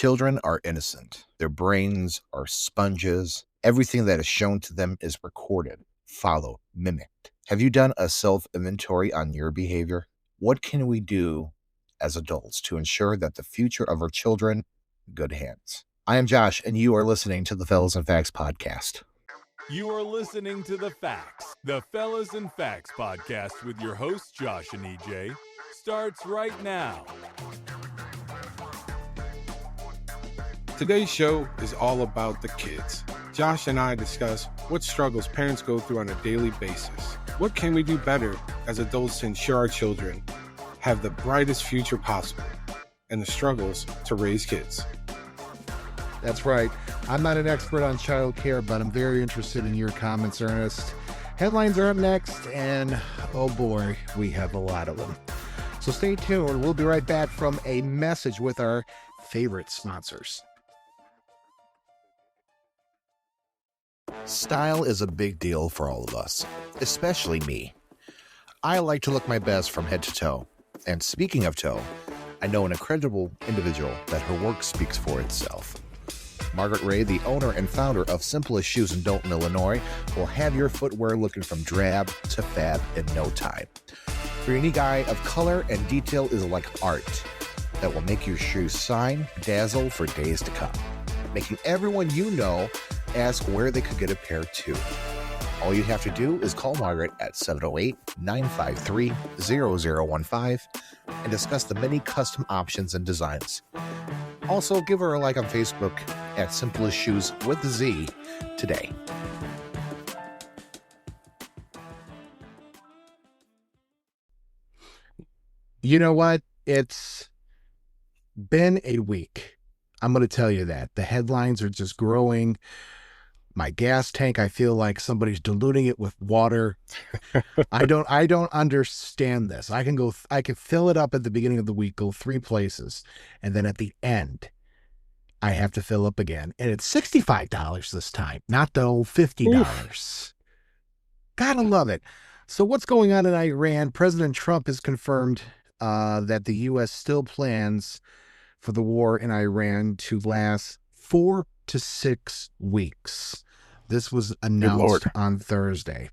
Children are innocent. Their brains are sponges. Everything that is shown to them is recorded, followed, mimicked. Have you done a self-inventory on your behavior? What can we do as adults to ensure that the future of our children is in good hands? I am Josh, and you are listening to the Fellas and Facts podcast. You are listening to The Facts, the Fellas and Facts podcast with your hosts, Josh and EJ, starts right now. Today's show is all about the kids. Josh and I discuss what struggles parents go through on a daily basis. What can we do better as adults to ensure our children have the brightest future possible, and the struggles to raise kids. That's right. I'm not an expert on child care, but I'm very interested in your comments, Ernest. Headlines are up next, and oh boy, we have a lot of them. So stay tuned. We'll be right back from a message with our favorite sponsors. Style is a big deal for all of us, especially me. I like to look my best from head to toe. And speaking of toe, I know an incredible individual that her work speaks for itself. Margaret Ray, the owner and founder of Simplest Shoes in Dolton, Illinois, will have your footwear looking from drab to fab in no time. Her unique eye of color and detail is like art that will make your shoes shine, dazzle for days to come, making everyone you know ask where they could get a pair too. All you have to do is call Margaret at 708-953-0015 and discuss the many custom options and designs. Also, give her a like on Facebook at Simplest Shoes with the Z today. You know what? It's been a week. I'm going to tell you that. The headlines are just growing. My gas tank, I feel like somebody's diluting it with water. I don't understand this. I can fill it up at the beginning of the week, go 3 places, and then at the end, I have to fill up again. And it's $65 this time, not the old $50. Oof. Gotta love it. So what's going on in Iran? President Trump has confirmed that the U.S. still plans for the war in Iran to last 4 to 6 weeks. This was announced on Thursday.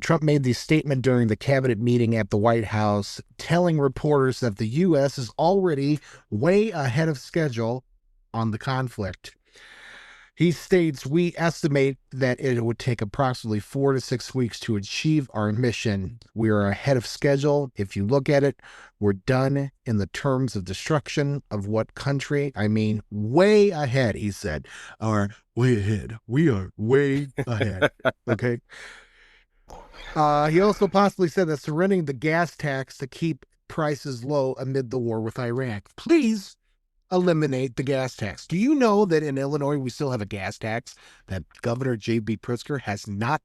Trump made the statement during the cabinet meeting at the White House, telling reporters that the U.S. is already way ahead of schedule on the conflict. He states, "We estimate that it would take approximately 4 to 6 weeks to achieve our mission. We are ahead of schedule. If you look at it, we're done in the terms of destruction of what country? I mean, way ahead," he said. Or way ahead. We are way ahead. Okay. He also possibly said that surrendering the gas tax to keep prices low amid the war with Iran. Please eliminate the gas tax. Do you know that in Illinois we still have a gas tax that Governor J.B. Pritzker has not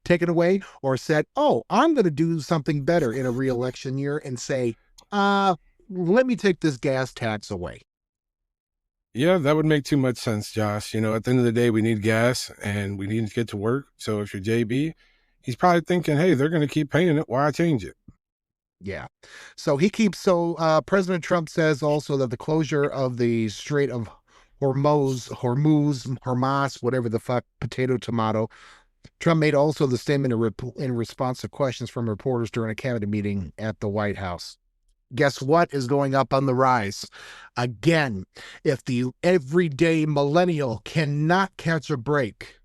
taken away or said, "Oh, I'm going to do something better in a re-election year and say, let me take this gas tax away"? Yeah, that would make too much sense, Josh. You know, at the end of the day, we need gas and we need to get to work. So if you're JB, he's probably thinking, hey, they're going to keep paying it. Why change it? Yeah. So President Trump says also that the closure of the Strait of Hormuz, whatever the fuck, potato, tomato. Trump made also the statement in response to questions from reporters during a cabinet meeting at the White House. Guess what is going up on the rise? Again, if the everyday millennial cannot catch a break,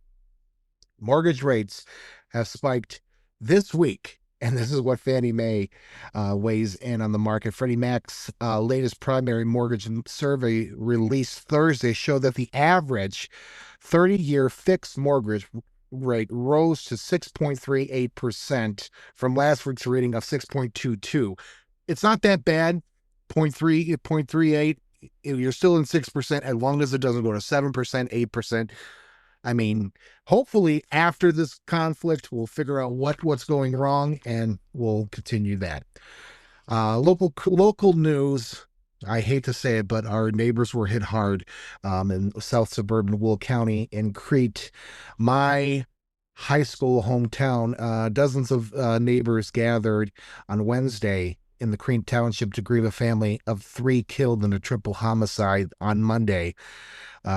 mortgage rates have spiked this week. And this is what Fannie Mae weighs in on the market. Freddie Mac's latest primary mortgage survey released Thursday showed that the average 30-year fixed mortgage rate rose to 6.38% from last week's reading of 6.22. It's not that bad, 0.38. You're still in 6% as long as it doesn't go to 7%, 8%. I mean, hopefully after this conflict, we'll figure out what's going wrong and we'll continue that. Local news. I hate to say it, but our neighbors were hit hard in south suburban Will County in Crete. My high school hometown, dozens of neighbors gathered on Wednesday in the Crete Township to grieve a family of 3 killed in a triple homicide on Monday.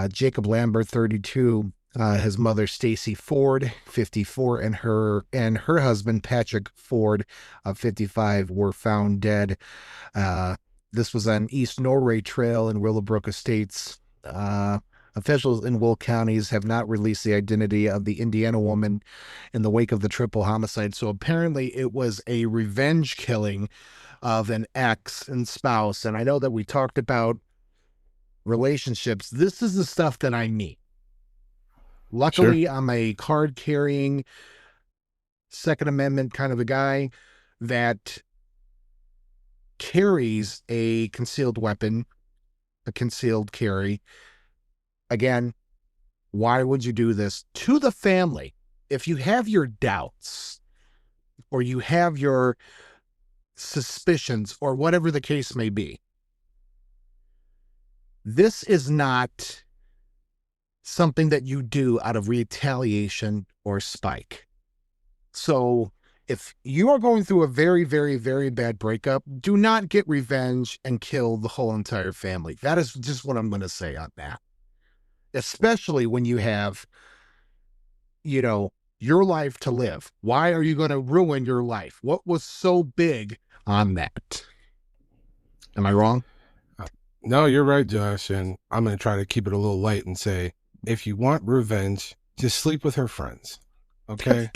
Jacob Lambert, 32, his mother Stacy Ford, 54, and her husband Patrick Ford, 55, were found dead. This was on East Norway Trail in Willowbrook Estates. Officials in Will counties have not released the identity of the Indiana woman in the wake of the triple homicide. So apparently it was a revenge killing of an ex and spouse. And I know that we talked about relationships. This is the stuff that I need. Luckily, sure. I'm a card-carrying Second Amendment kind of a guy that carries a concealed weapon, a concealed carry. Again, why would you do this? To the family, if you have your doubts or you have your suspicions or whatever the case may be, this is not something that you do out of retaliation or spite. So if you are going through a very, very, very bad breakup, do not get revenge and kill the whole entire family. That is just what I'm going to say on that. Especially when you have, your life to live. Why are you going to ruin your life? What was so big on that? Am I wrong? No, you're right, Josh. And I'm going to try to keep it a little light and say, if you want revenge, just sleep with her friends. Okay?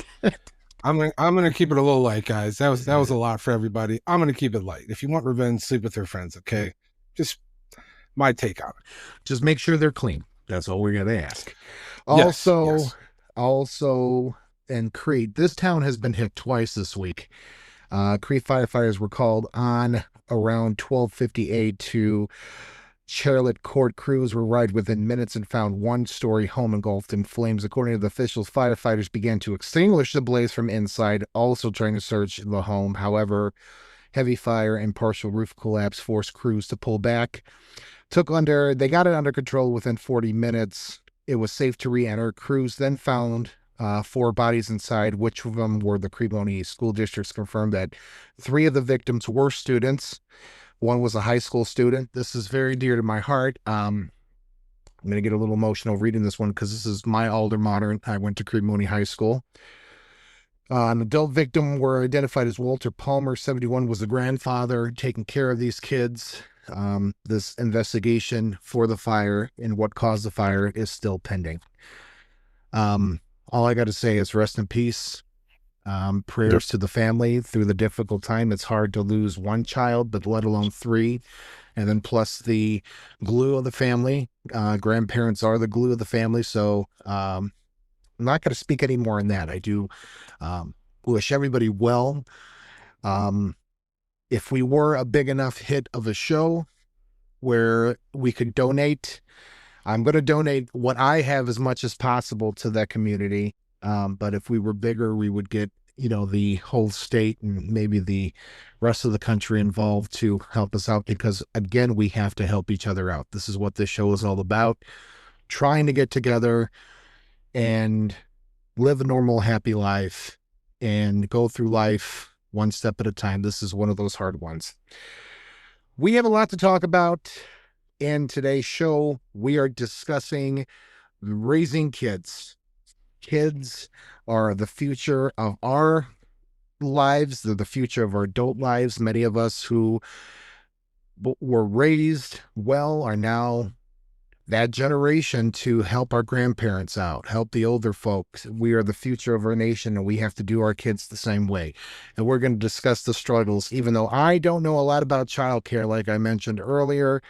I'm gonna keep it a little light, guys. That was a lot for everybody. I'm gonna keep it light. If you want revenge, sleep with her friends. Okay? Just my take on it. Just make sure they're clean. That's all we're gonna ask. Yes. Also, in Crete, this town has been hit twice this week. Crete firefighters were called on around 12:58 to Charlotte Court. Crews were arrived within minutes and found one-story home engulfed in flames. According to the officials, firefighters began to extinguish the blaze from inside, also trying to search the home. However, heavy fire and partial roof collapse forced crews to pull back. They got it under control within 40 minutes. It was safe to re-enter. Crews then found 4 bodies inside, which of them were the Cremoni School Districts confirmed that 3 of the victims were students. One was a high school student. This is very dear to my heart. I'm going to get a little emotional reading this one because this is my alma mater. I went to Cremoni High School. An adult victim were identified as Walter Palmer, 71, was the grandfather taking care of these kids. This investigation for the fire and what caused the fire is still pending. All I got to say is rest in peace. Prayers to the family through the difficult time. It's hard to lose one child, but let alone 3. And then plus the glue of the family. Grandparents are the glue of the family. So I'm not going to speak any more on that. I do wish everybody well. If we were a big enough hit of a show where we could donate, I'm going to donate what I have as much as possible to that community. But if we were bigger, we would get, the whole state and maybe the rest of the country involved to help us out because, again, we have to help each other out. This is what this show is all about. Trying to get together and live a normal, happy life and go through life one step at a time. This is one of those hard ones. We have a lot to talk about. In today's show, we are discussing raising kids. Kids are the future of our lives. They're the future of our adult lives. Many of us who were raised well are now that generation to help our grandparents out, help the older folks. We are the future of our nation, and we have to do our kids the same way. And we're going to discuss the struggles. Even though I don't know a lot about childcare, like I mentioned earlier,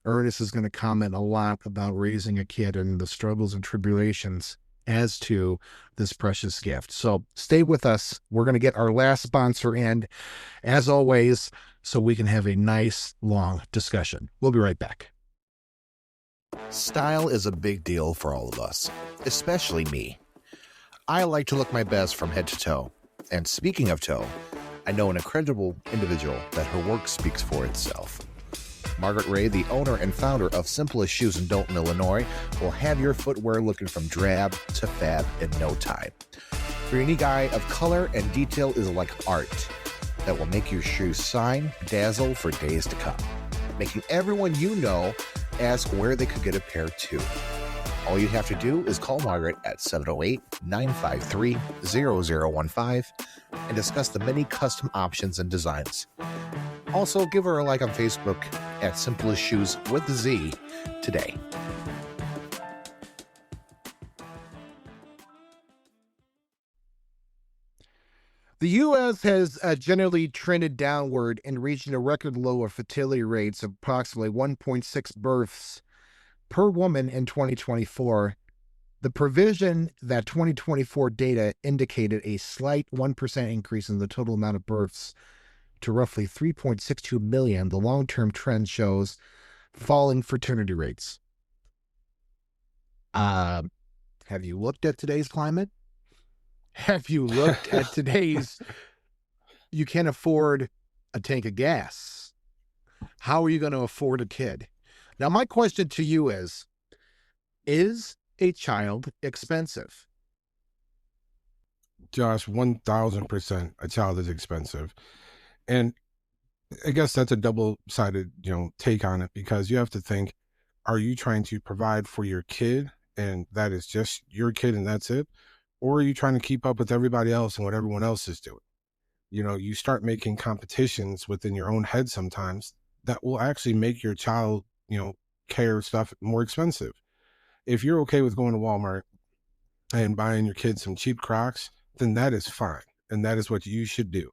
Ernest is going to comment a lot about raising a kid and the struggles and tribulations as to this precious gift. So stay with us. We're going to get our last sponsor in, as always, so we can have a nice, long discussion. We'll be right back. Style is a big deal for all of us, especially me. I like to look my best from head to toe. And speaking of toe, I know an incredible individual that her work speaks for itself. Margaret Ray, the owner and founder of Simplest Shoes in Dalton, Illinois, will have your footwear looking from drab to fab in no time. Her unique eye of color and detail is like art. that will make your shoes shine, dazzle for days to come, making everyone you know ask where they could get a pair too. All you have to do is call Margaret at 708-953-0015 and discuss the many custom options and designs. Also, give her a like on Facebook at Simplest Shoes with a Z today. The U.S. has generally trended downward and reaching a record low of fertility rates of approximately 1.6 births per woman in 2024. The provision that 2024 data indicated a slight 1% increase in the total amount of births to roughly 3.62 million. The long-term trend shows falling fertility rates. Have you looked at today's climate? Have you looked at today's, you can't afford a tank of gas. How are you going to afford a kid? Now, my question to you is a child expensive? Josh, 1000% a child is expensive. And I guess that's a double-sided, take on it, because you have to think, are you trying to provide for your kid and that is just your kid and that's it? Or are you trying to keep up with everybody else and what everyone else is doing? You start making competitions within your own head sometimes that will actually make your child, care stuff more expensive. If you're okay with going to Walmart and buying your kids some cheap Crocs, then that is fine. And that is what you should do.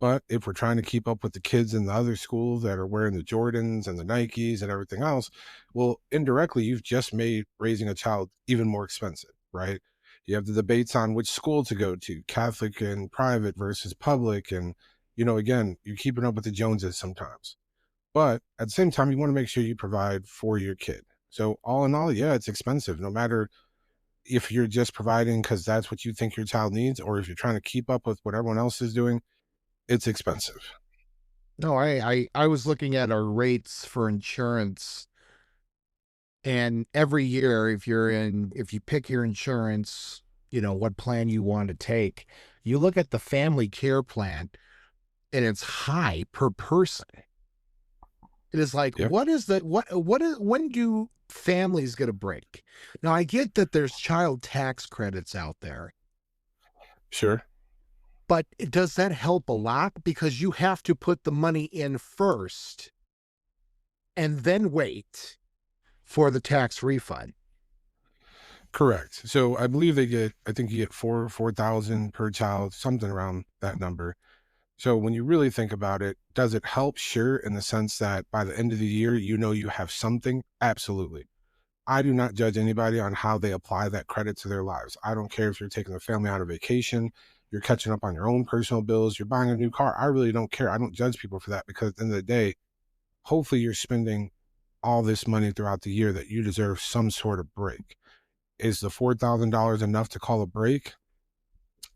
But if we're trying to keep up with the kids in the other schools that are wearing the Jordans and the Nikes and everything else, well, indirectly, you've just made raising a child even more expensive, right? You have the debates on which school to go to, Catholic and private versus public. And, again, you're keeping up with the Joneses sometimes. But at the same time, you want to make sure you provide for your kid. So all in all, yeah, it's expensive, no matter if you're just providing because that's what you think your child needs, or if you're trying to keep up with what everyone else is doing, it's expensive. No, I was looking at our rates for insurance, and every year, if you pick your insurance, what plan you want to take, you look at the family care plan, and it's high per person. It is like, Yep. when do families get a break? Now, I get that there's child tax credits out there, Sure. but does that help a lot? Because you have to put the money in first and then wait for the tax refund. Correct. So I believe I think you get 4,000 per child, something around that number. So when you really think about it, does it help? Sure. In the sense that by the end of the year, you have something. Absolutely. I do not judge anybody on how they apply that credit to their lives. I don't care if you're taking the family on a vacation, you're catching up on your own personal bills, you're buying a new car. I really don't care. I don't judge people for that, because at the end of the day, hopefully you're spending all this money throughout the year that you deserve some sort of break. Is the $4,000 enough to call a break?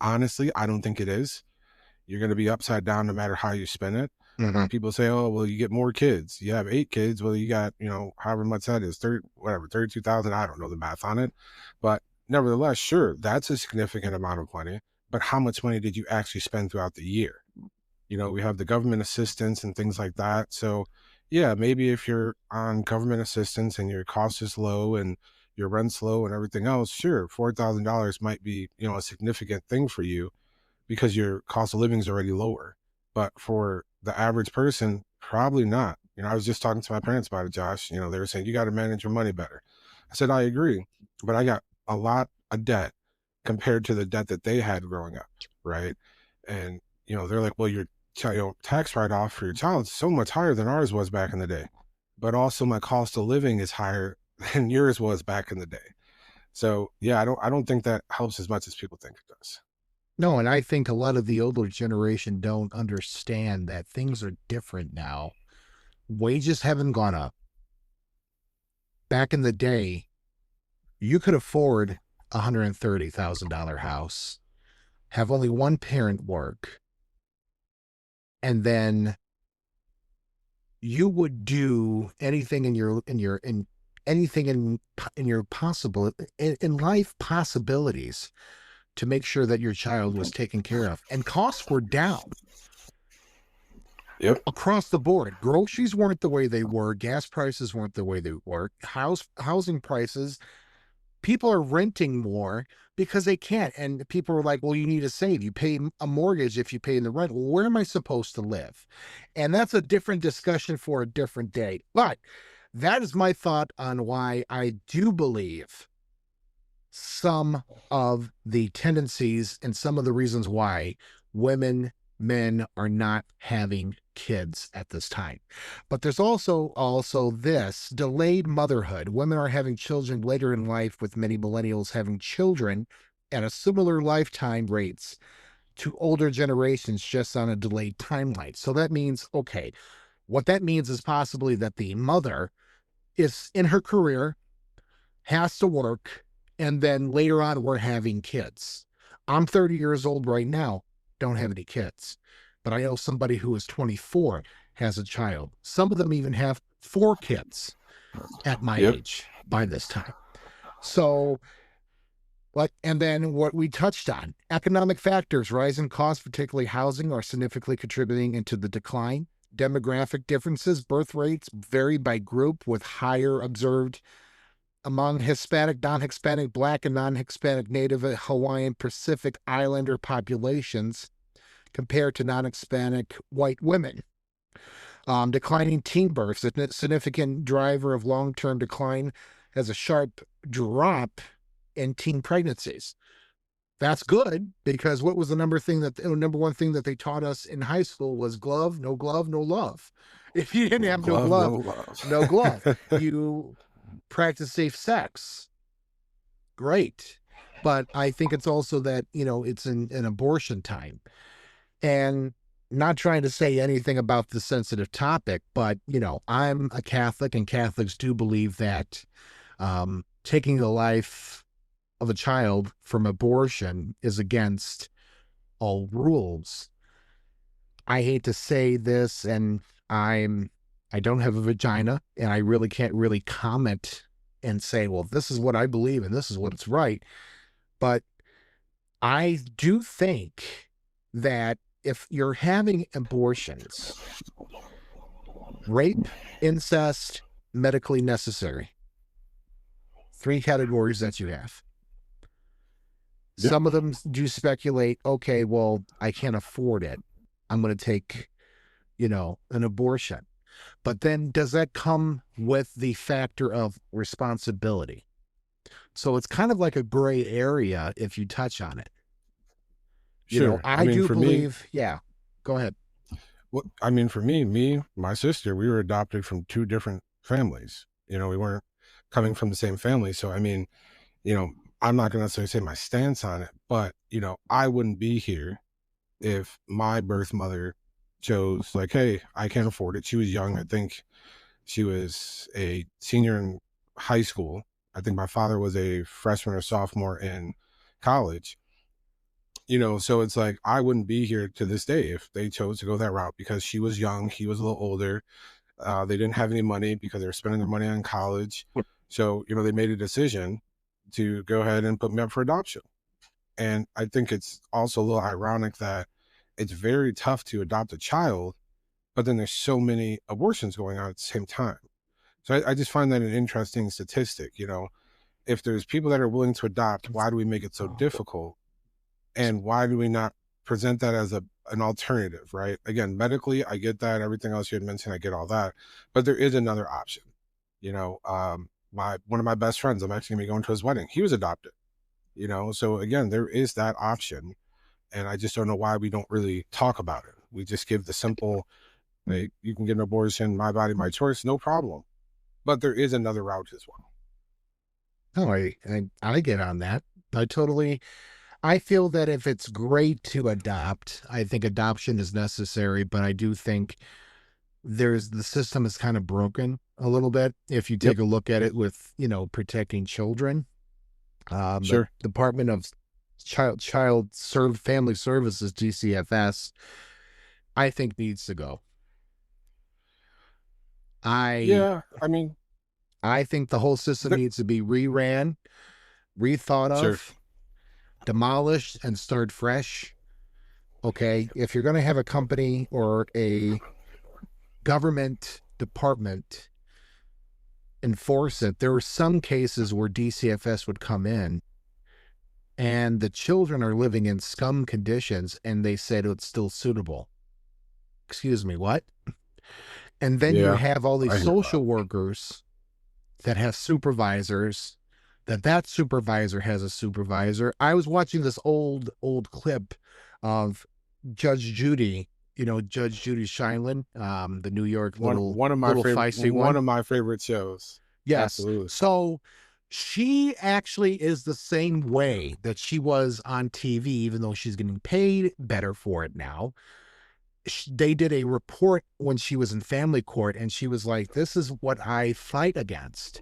Honestly, I don't think it is. You're going to be upside down no matter how you spend it. Mm-hmm. People say, oh, well, you get more kids. You have 8 kids. Well, you got, however much that is, 32,000. I don't know the math on it. But nevertheless, sure, that's a significant amount of money. But how much money did you actually spend throughout the year? We have the government assistance and things like that. So yeah, maybe if you're on government assistance and your cost is low and your rent's low and everything else, sure, $4,000 might be, a significant thing for you because your cost of living is already lower. But for the average person, probably not. I was just talking to my parents about it, Josh. They were saying, you got to manage your money better. I said, I agree, but I got a lot of debt compared to the debt that they had growing up, right? And, they're like, well, your tax write-off for your child is so much higher than ours was back in the day. But also my cost of living is higher than yours was back in the day. So yeah, I don't think that helps as much as people think it does. No, and I think a lot of the older generation don't understand that things are different now. Wages haven't gone up. Back in the day, you could afford a $130,000 house, have only one parent work, and then you would do anything in your possible in life possibilities to make sure that your child was taken care of, and costs were down. Yep. across the board. Groceries weren't the way they were. Gas prices weren't the way they were. Housing prices, people are renting more because they can't. And people are like, well, you need to save. You pay a mortgage if you pay in the rent. Well, where am I supposed to live? And that's a different discussion for a different day. But that is my thought on why I do believe some of the tendencies and some of the reasons why men are not having kids at this time. But there's also this delayed motherhood. Women are having children later in life, with many millennials having children at a similar lifetime rates to older generations, just on a delayed timeline. So that means, okay, what that means is possibly that the mother is in her career, has to work, and then later on we're having kids. I'm 30 years old right now, don't have any kids, but I know somebody who is 24 has a child. Some of them even have 4 kids at my Yep. age by this time. So, and then what we touched on, economic factors, rising costs, particularly housing, are significantly contributing into the decline. Demographic differences, birth rates vary by group, with higher observed among Hispanic, non-Hispanic, Black, and non-Hispanic, Native, Hawaiian, Pacific Islander populations compared to non-Hispanic white women. Declining teen births, a significant driver of long-term decline, has a sharp drop in teen pregnancies. That's good, because what was the number one thing that they taught us in high school was glove, no love. If you didn't have no glove, no glove. You practice safe sex. Great. But I think it's also that, it's an abortion time. And not trying to say anything about the sensitive topic, but, I'm a Catholic, and Catholics do believe that taking the life of a child from abortion is against all rules. I hate to say this, and I don't have a vagina, and I really can't really comment and say, well, this is what I believe and this is what's right. But I do think that if you're having abortions, rape, incest, medically necessary, 3 categories that you have. Yep. Some of them do speculate, okay, well, I can't afford it, I'm going to take, an abortion. But then does that come with the factor of responsibility? So it's kind of like a gray area if you touch on it. Sure. I do believe, yeah, go ahead. Well, for me, my sister, we were adopted from 2 different families. We weren't coming from the same family. So, I'm not going to necessarily say my stance on it, but, I wouldn't be here if my birth mother chose, like, hey, I can't afford it. She was young. I think she was a senior in high school. I think my father was a freshman or sophomore in college. So it's like, I wouldn't be here to this day if they chose to go that route, because she was young, he was a little older. They didn't have any money because they were spending their money on college. So, they made a decision to go ahead and put me up for adoption. And I think it's also a little ironic that it's very tough to adopt a child, but then there's so many abortions going on at the same time. So I just find that an interesting statistic. If there's people that are willing to adopt, why do we make it so difficult? And why do we not present that as an alternative, right? Again, medically, I get that. Everything else you had mentioned, I get all that. But there is another option. One of my best friends, I'm actually going to be going to his wedding. He was adopted. So again, there is that option. And I just don't know why we don't really talk about it. We just give the simple, hey, you can get an abortion, my body, my choice, no problem. But there is another route as well. Oh, I get on that. I feel that if it's great to adopt, I think adoption is necessary, but I do think the system is kind of broken a little bit. If you take a look at it with, protecting children, Sure. The Department of Family Services, DCFS, I think needs to go. I think the whole system needs to be rethought of, demolished, and start fresh. Okay, if you're going to have a company or a government department enforce it. There were some cases where DCFS would come in and the children are living in scum conditions and they said it's still suitable. Excuse me, what? And then you Yeah, have all these I hear that. social workers that have supervisors, that supervisor has a supervisor. I was watching this old clip of Judge Judy, Judge Judy Shineland, the New York little feisty One one. of my favorite shows. Yes. Absolutely. So she actually is the same way that she was on TV, even though she's getting paid better for it now. They did a report when she was in family court, and she was like, this is what I fight against.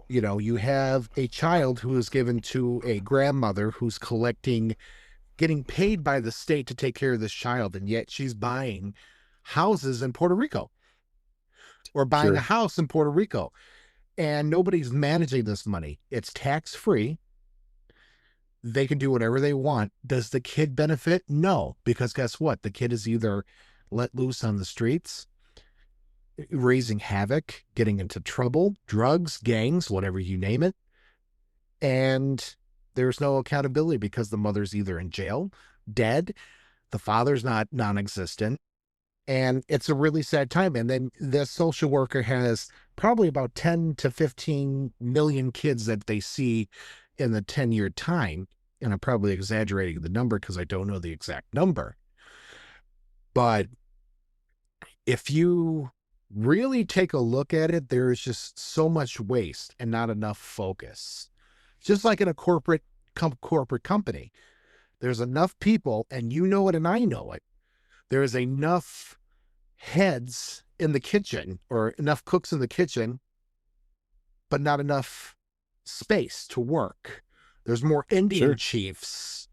You have a child who is given to a grandmother who's getting paid by the state to take care of this child, and yet she's buying houses in Puerto Rico or buying a Sure. house in Puerto Rico, and nobody's managing this money. It's tax-free. They can do whatever they want. Does the kid benefit? No, because guess what? The kid is either let loose on the streets, raising havoc, getting into trouble, drugs, gangs, whatever you name it. And there's no accountability because the mother's either in jail, dead, the father's not non-existent. And it's a really sad time. And then the social worker has probably about 10 to 15 million kids that they see in the 10-year time. And I'm probably exaggerating the number because I don't know the exact number. But if you really take a look at it, there is just so much waste and not enough focus. Just like in a corporate company, there's enough people, and you know it and I know it. There is enough heads in the kitchen or enough cooks in the kitchen, but not enough space to work. There's more Indian chiefs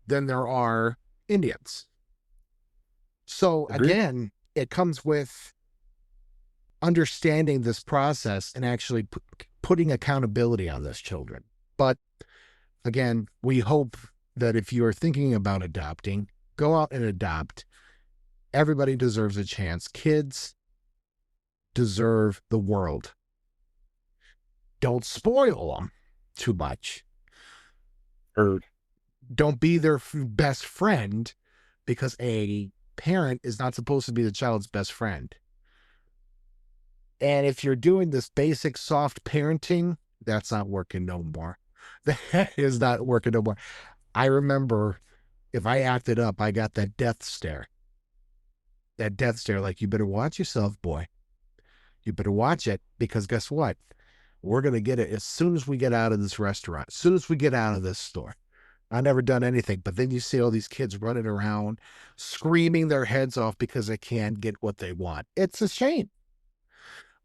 than there are Indians. So Agreed. again, it comes with understanding this process and actually putting accountability on those children. But again, we hope that if you are thinking about adopting, go out and adopt. Everybody deserves a chance. Kids deserve the world. Don't spoil them too much. Heard. Don't be their best friend, because a parent is not supposed to be the child's best friend. And if you're doing this basic soft parenting, that's not working no more. That is not working no more. I remember if I acted up, I got that death stare. That death stare, like, you better watch yourself, boy. You better watch it, because guess what? We're going to get it as soon as we get out of this restaurant, as soon as we get out of this store. I've never done anything, but then you see all these kids running around, screaming their heads off because they can't get what they want. It's a shame.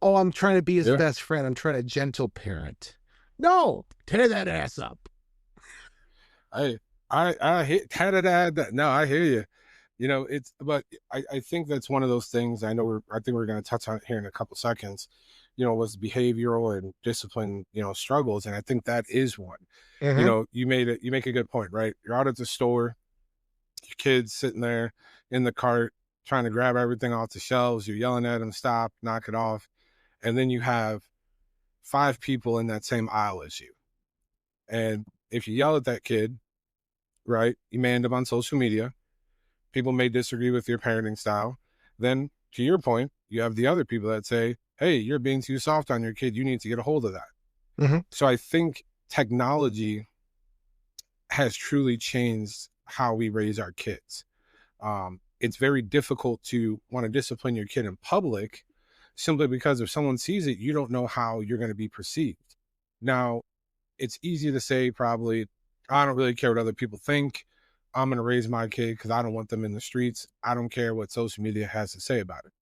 Oh, I'm trying to be his best friend. I'm trying to gentle parent. No, tear that ass up. I hit that. No, I hear you. But I think that's one of those things. I think we're going to touch on it here in a couple seconds. Was behavioral and discipline, struggles, and I think that is one. Mm-hmm. You make a good point, right? You're out at the store, your kid's sitting there in the cart trying to grab everything off the shelves. You're yelling at them, stop, knock it off, and then you have 5 people in that same aisle as you. And if you yell at that kid, right, you may end up on social media. People may disagree with your parenting style. Then, to your point, you have the other people that say, hey, you're being too soft on your kid. You need to get a hold of that. Mm-hmm. So I think technology has truly changed how we raise our kids. It's very difficult to want to discipline your kid in public, simply because if someone sees it, you don't know how you're going to be perceived. Now, it's easy to say, probably, I don't really care what other people think. I'm going to raise my kid because I don't want them in the streets. I don't care what social media has to say about it.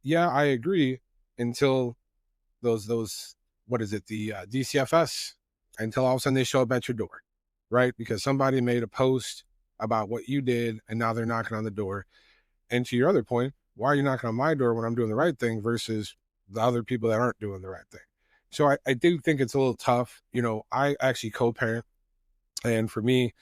Yeah, I agree, until those what is it, the DCFS, until all of a sudden they show up at your door, right? Because somebody made a post about what you did and now they're knocking on the door. And to your other point, why are you knocking on my door when I'm doing the right thing versus the other people that aren't doing the right thing? So I do think it's a little tough. I actually co-parent. And for me,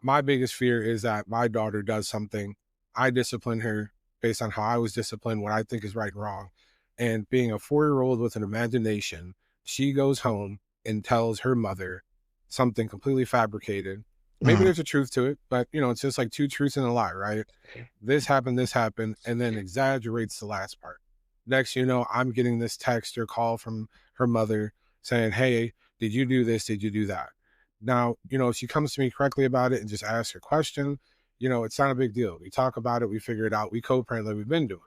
my biggest fear is that my daughter does something, I discipline her, based on how I was disciplined, what I think is right and wrong. And being a 4-year-old with an imagination, she goes home and tells her mother something completely fabricated. Maybe Mm. there's a truth to it, but it's just like two truths and a lie, right? This happened, and then exaggerates the last part. Next, I'm getting this text or call from her mother saying, "Hey, did you do this? Did you do that?" Now, if she comes to me correctly about it and just asks her question, it's not a big deal. We talk about it, we figure it out, we co-parent like we've been doing.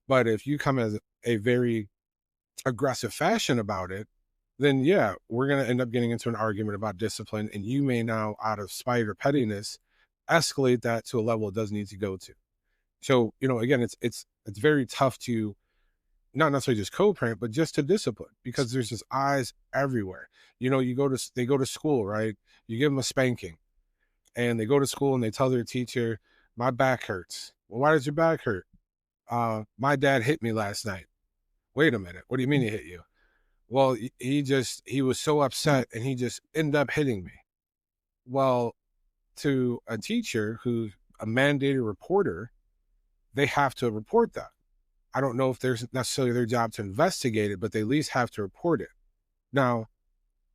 But if you come as a very aggressive fashion about it, then yeah, we're going to end up getting into an argument about discipline. And you may now, out of spite or pettiness, escalate that to a level it doesn't need to go to. So, again, it's very tough to not necessarily just co-parent, but just to discipline, because there's just eyes everywhere. They go to school, right? You give them a spanking and they go to school and they tell their teacher, "My back hurts." "Well, why does your back hurt?" "My dad hit me last night." "Wait a minute. What do you mean he hit you?" "Well, he was so upset and he just ended up hitting me." Well, to a teacher who's a mandated reporter, they have to report that. I don't know if there's necessarily their job to investigate it, but they at least have to report it. Now,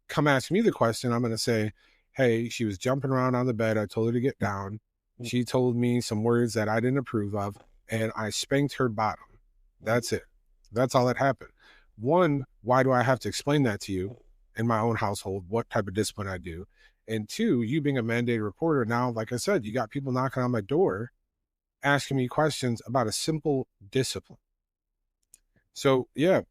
come ask me the question, I'm going to say, "Hey, she was jumping around on the bed. I told her to get down. She told me some words that I didn't approve of, and I spanked her bottom. That's it. That's all that happened." One, why do I have to explain that to you in my own household, what type of discipline I do? And two, you being a mandated reporter, now, like I said, you got people knocking on my door asking me questions about a simple discipline. So yeah,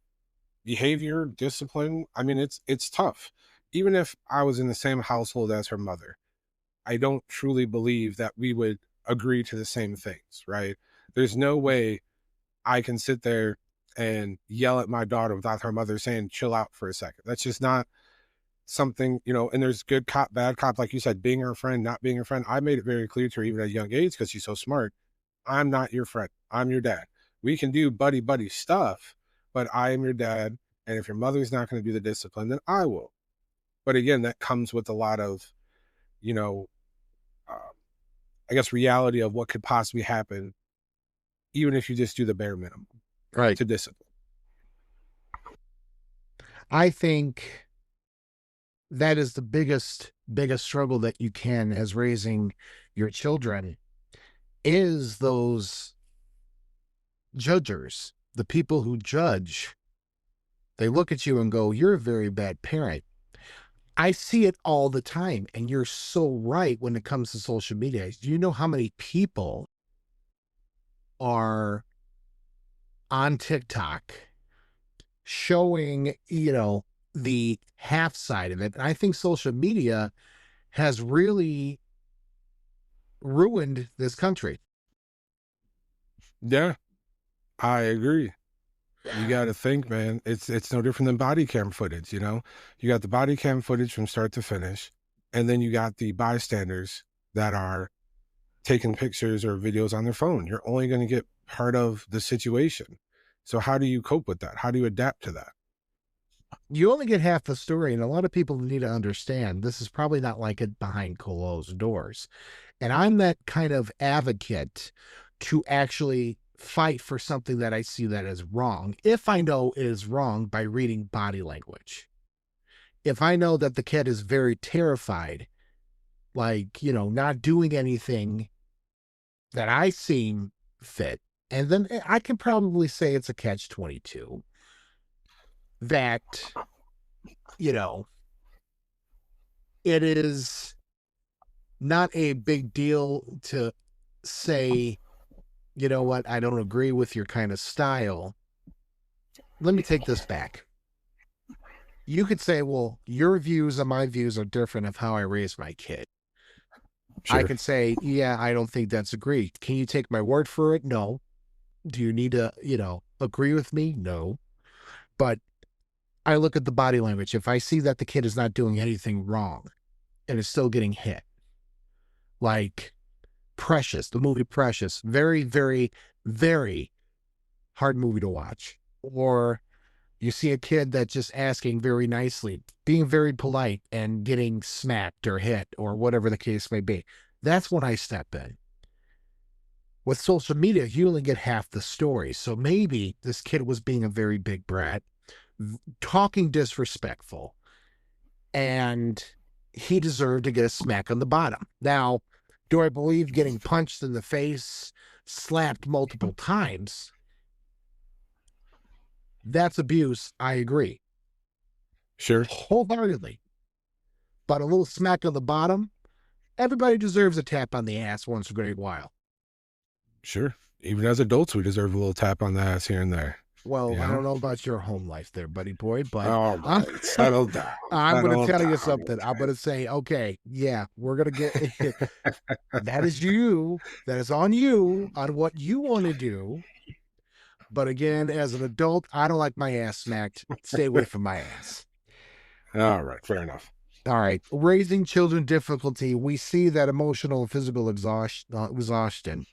behavior, discipline, I mean, it's tough. Even if I was in the same household as her mother, I don't truly believe that we would agree to the same things, right? There's no way I can sit there and yell at my daughter without her mother saying, "Chill out for a second." That's just not something, and there's good cop, bad cop, like you said, being her friend, not being her friend. I made it very clear to her, even at a young age, because she's so smart. I'm not your friend. I'm your dad. We can do buddy buddy stuff, but I am your dad. And if your mother's not going to do the discipline, then I will. But again, that comes with a lot of, you know, uh, I guess, reality of what could possibly happen, even if you just do the bare minimum Right. to discipline. I think that is the biggest struggle that you can as raising your children is those judgers, the people who judge. They look at you and go, "You're a very bad parent." I see it all the time. And you're so right when it comes to social media. Do you know how many people are on TikTok showing, the half side of it? And I think social media has really ruined this country. Yeah, I agree. You got to think, man, it's no different than body cam footage, You got the body cam footage from start to finish, and then you got the bystanders that are taking pictures or videos on their phone. You're only going to get part of the situation. So how do you cope with that? How do you adapt to that? You only get half the story, and a lot of people need to understand this is probably not like it behind closed doors. And I'm that kind of advocate to actually fight for something that I see that is wrong, if I know it is wrong, by reading body language. If I know that the kid is very terrified, like, not doing anything that I seem fit, and then I can probably say it's a catch-22 that, it is not a big deal to say, "You know what, I don't agree with your kind of style." Let me take this back. You could say, "Well, your views and my views are different of how I raise my kid." I Sure. could say, "Yeah, I don't think that's agreed. Can you take my word for it? No. Do you need to, agree with me? No." But I look at the body language. If I see that the kid is not doing anything wrong and is still getting hit, like Precious, the movie Precious, very, very, very hard movie to watch. Or you see a kid that's just asking very nicely, being very polite, and getting smacked or hit or whatever the case may be. That's when I step in. With social media, you only get half the story. So maybe this kid was being a very big brat, talking disrespectful, and he deserved to get a smack on the bottom. Now, do I believe getting punched in the face, slapped multiple times, that's abuse? I agree. Sure. Wholeheartedly. But a little smack on the bottom, everybody deserves a tap on the ass once in a great while. Sure. Even as adults, we deserve a little tap on the ass here and there. Well, You I know? don't know about your home life there, buddy boy, but All right, settle down. I'm going to Settle tell you down, something. I'm okay? going to say, okay, yeah, we're going to get that is you. That is on you, on what you want to do. But again, as an adult, I don't like my ass smacked. Stay away from my ass. All right, fair enough. All right. Raising children difficulty. We see that emotional and physical exhaustion.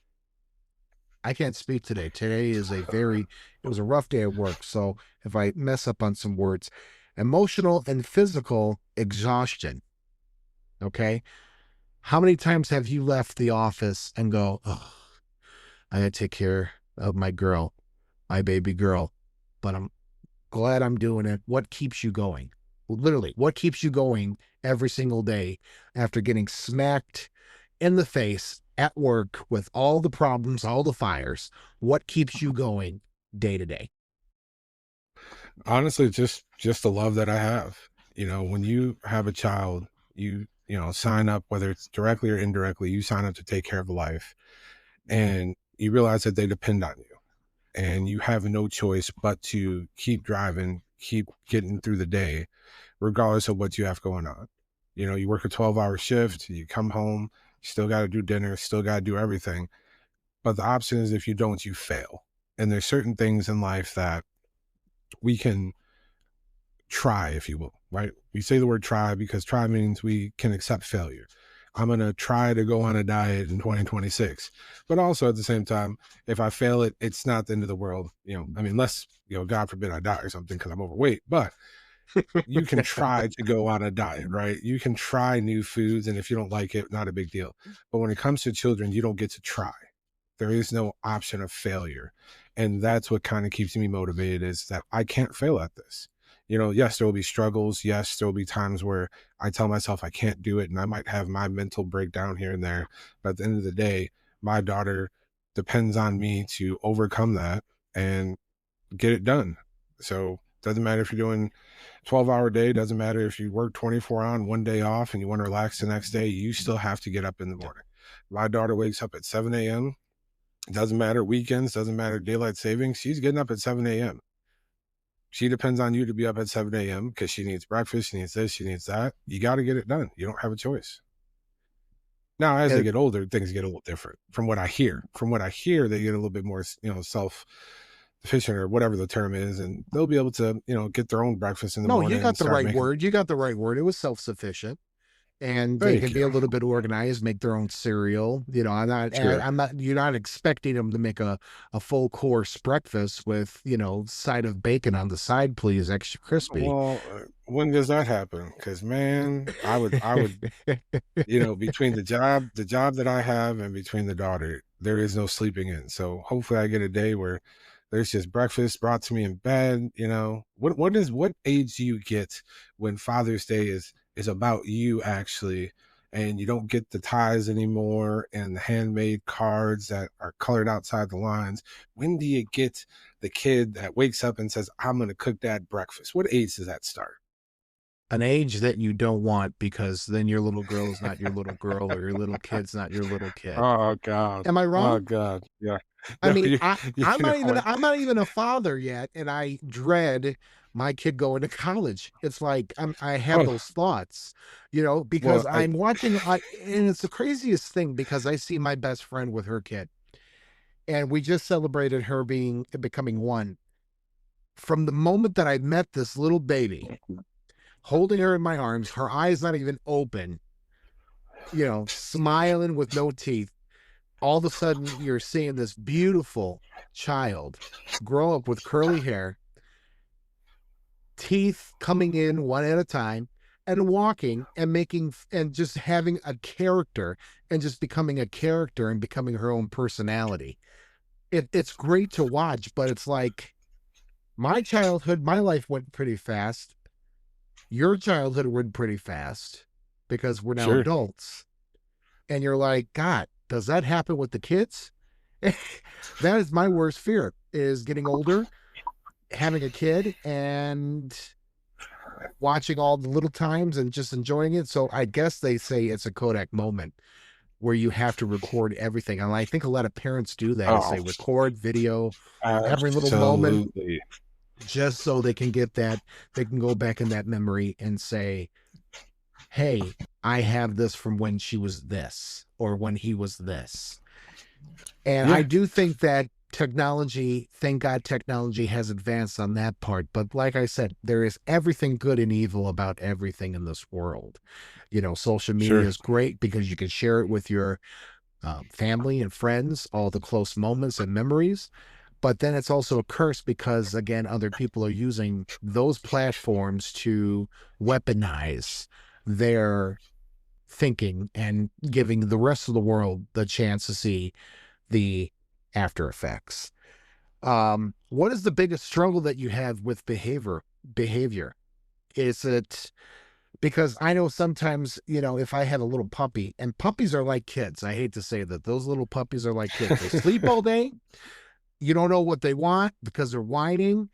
I can't speak today. Today is it was a rough day at work. So if I mess up on some words, emotional and physical exhaustion. Okay. How many times have you left the office and go, oh, I got to take care of my girl, my baby girl, but I'm glad I'm doing it. What keeps you going? Literally, what keeps you going every single day after getting smacked in the face at work with all the problems, all the fires? What keeps you going day to day? Honestly, just the love that I have. You know, when you have a child, you sign up, whether it's directly or indirectly, you sign up to take care of a life, and you realize that they depend on you, and you have no choice but to keep driving, keep getting through the day, regardless of what you have going on. You know, you work a 12-hour shift, you come home, you still got to do dinner, still got to do everything. But the option is, if you don't, you fail. And there's certain things in life that we can try, if you will, right? We say the word try because try means we can accept failure. I'm going to try to go on a diet in 2026. But also at the same time, if I fail it, it's not the end of the world. You know, I mean, unless, God forbid I die or something because I'm overweight, but you can try to go on a diet, right? You can try new foods. And if you don't like it, not a big deal. But when it comes to children, you don't get to try. There is no option of failure. And that's what kind of keeps me motivated, is that I can't fail at this. Yes, there will be struggles. Yes, there will be times where I tell myself I can't do it, and I might have my mental breakdown here and there. But at the end of the day, my daughter depends on me to overcome that and get it done. So it doesn't matter if you're doing 12-hour day, doesn't matter if you work 24 on, one day off, and you want to relax the next day, you still have to get up in the morning. My daughter wakes up at 7 a.m. It doesn't matter weekends, doesn't matter daylight savings. She's getting up at 7 a.m. She depends on you to be up at 7 a.m. because she needs breakfast, she needs this, she needs that. You got to get it done. You don't have a choice. Now, as they get older, things get a little different. From what I hear, they get a little bit more, self-sufficient or whatever the term is, and they'll be able to, get their own breakfast in the morning. No, you got the right word. You got the right word. It was self-sufficient. And they can be a little bit organized, make their own cereal. You're not expecting them to make a full course breakfast with, side of bacon on the side, please, extra crispy. Well, when does that happen? Because, man, I would, between the job that I have and between the daughter, there is no sleeping in. So hopefully I get a day where there's just breakfast brought to me in bed. What age do you get when Father's Day is about you, actually, and you don't get the ties anymore and the handmade cards that are colored outside the lines? When do you get the kid that wakes up and says, I'm going to cook Dad breakfast? What age does that start? An age that you don't want, because then your little girl is not your little girl, or your little kid's not your little kid. Oh, God. Am I wrong? Oh, God. Yeah. I mean, I'm not even a father yet, and I dread my kid going to college. It's like I have those thoughts, because I'm watching, and it's the craziest thing, because I see my best friend with her kid, and we just celebrated her becoming one. From the moment that I met this little baby, holding her in my arms, her eyes not even open, smiling with no teeth. All of a sudden, you're seeing this beautiful child grow up with curly hair, teeth coming in one at a time, and walking and making and just having a character and just becoming a character and becoming her own personality. It's great to watch, but it's like my childhood, my life went pretty fast. Your childhood went pretty fast because we're now Sure. adults. And you're like, God, does that happen with the kids? That is my worst fear, is getting older, having a kid, and watching all the little times and just enjoying it. So I guess they say it's a Kodak moment where you have to record everything. And I think a lot of parents do that, is Oh, they record video, every little moment, absolutely. just so they can get that, they can go back in that memory and say, hey, I have this from when she was this or when he was this. And I Yeah, do think that technology, thank God technology has advanced on that part. But like I said, there is everything good and evil about everything in this world. You know, social media sure. is great because you can share it with your family and friends, all the close moments and memories. But then it's also a curse because, again, other people are using those platforms to weaponize their thinking and giving the rest of the world the chance to see the after effects. What is the biggest struggle that you have with behavior? Is it because I know sometimes, you know, if I had a little puppy, and puppies are like kids. I hate to say that those little puppies are like kids. They sleep all day. You don't know what they want because they're whining,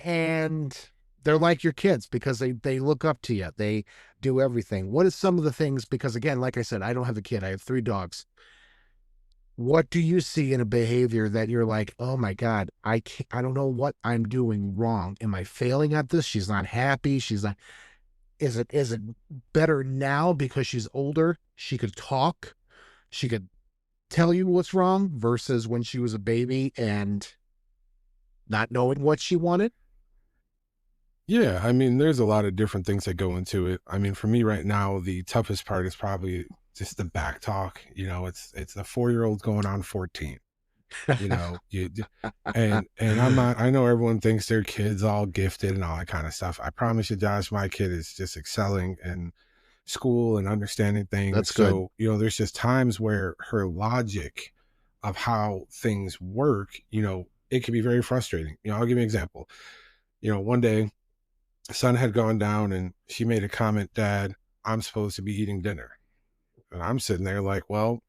and they're like your kids because they look up to you. They do everything. What is some of the things, because again, like I said, I don't have a kid. I have 3 dogs. What do you see in a behavior that you're like, oh my God, I don't know what I'm doing wrong. Am I failing at this? She's not happy. She's not, is it better now because she's older? She could talk. She could tell you what's wrong versus when she was a baby and not knowing what she wanted. Yeah, I mean, there's a lot of different things that go into it. I mean, for me right now, the toughest part is probably just the back talk. You know, it's a 4-year-old going on 14. You know, and I'm not. I know everyone thinks their kid's all gifted and all that kind of stuff. I promise you, Josh, my kid is just excelling in school and understanding things. That's good. So you know, there's just times where her logic of how things work, you know, it can be very frustrating. You know, I'll give you an example. You know, one day sun had gone down and she made a comment, Dad, I'm supposed to be eating dinner. And I'm sitting there like, well,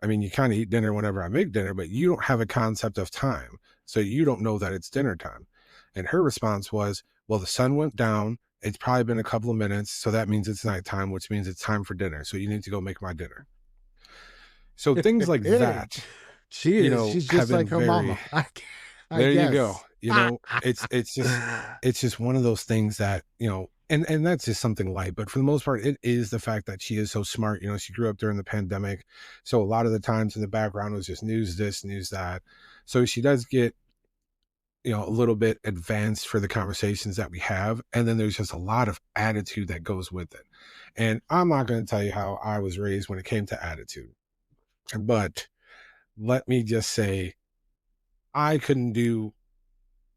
I mean, you kind of eat dinner whenever I make dinner, but you don't have a concept of time. So you don't know that it's dinner time. And her response was, well, the sun went down. It's probably been a couple of minutes. So that means it's nighttime, which means it's time for dinner. So you need to go make my dinner. So things like that, She you is. know, She's have just been like her very, mama. I there you go. guess. You know, it's just one of those things that, you know, and that's just something light, but for the most part, it is the fact that she is so smart. You know, she grew up during the pandemic. So a lot of the times in the background was just news this, news that. So she does get, you know, a little bit advanced for the conversations that we have. And then there's just a lot of attitude that goes with it. And I'm not going to tell you how I was raised when it came to attitude, but let me just say, I couldn't do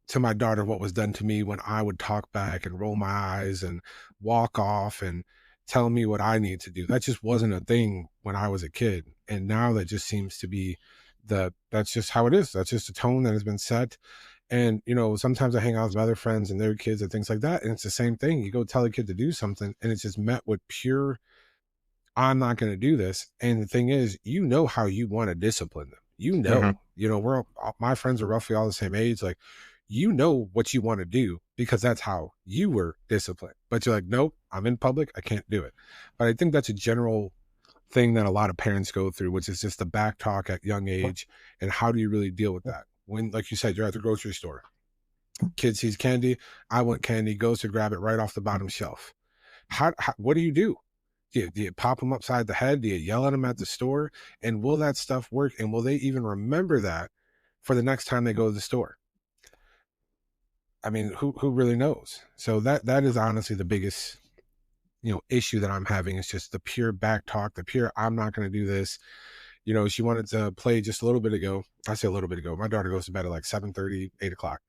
to my daughter what was done to me when I would talk back and roll my eyes and walk off and tell me what I need to do. That just wasn't a thing when I was a kid. And now that just seems to be that's just how it is. That's just a tone that has been set. And, you know, sometimes I hang out with other friends and their kids and things like that. And it's the same thing. You go tell a kid to do something and it's just met with pure, I'm not going to do this. And the thing is, you know how you want to discipline them. Mhm. You know, my friends are roughly all the same age. Like, you know what you want to do because that's how you were disciplined. But you're like, nope, I'm in public. I can't do it. But I think that's a general thing that a lot of parents go through, which is just the back talk at young age. And how do you really deal with that? When, like you said, you're at the grocery store, kid sees candy. I want candy, goes to grab it right off the bottom shelf. What do you do? Do you pop them upside the head? Do you yell at them at the store? And will that stuff work? And will they even remember that for the next time they go to the store? I mean, who really knows? So that is honestly the biggest, you know, issue that I'm having is just the pure back talk, the pure I'm not going to do this. You know, she wanted to play just a little bit ago. I say a little bit ago. My daughter goes to bed at like 7:30, 8 o'clock.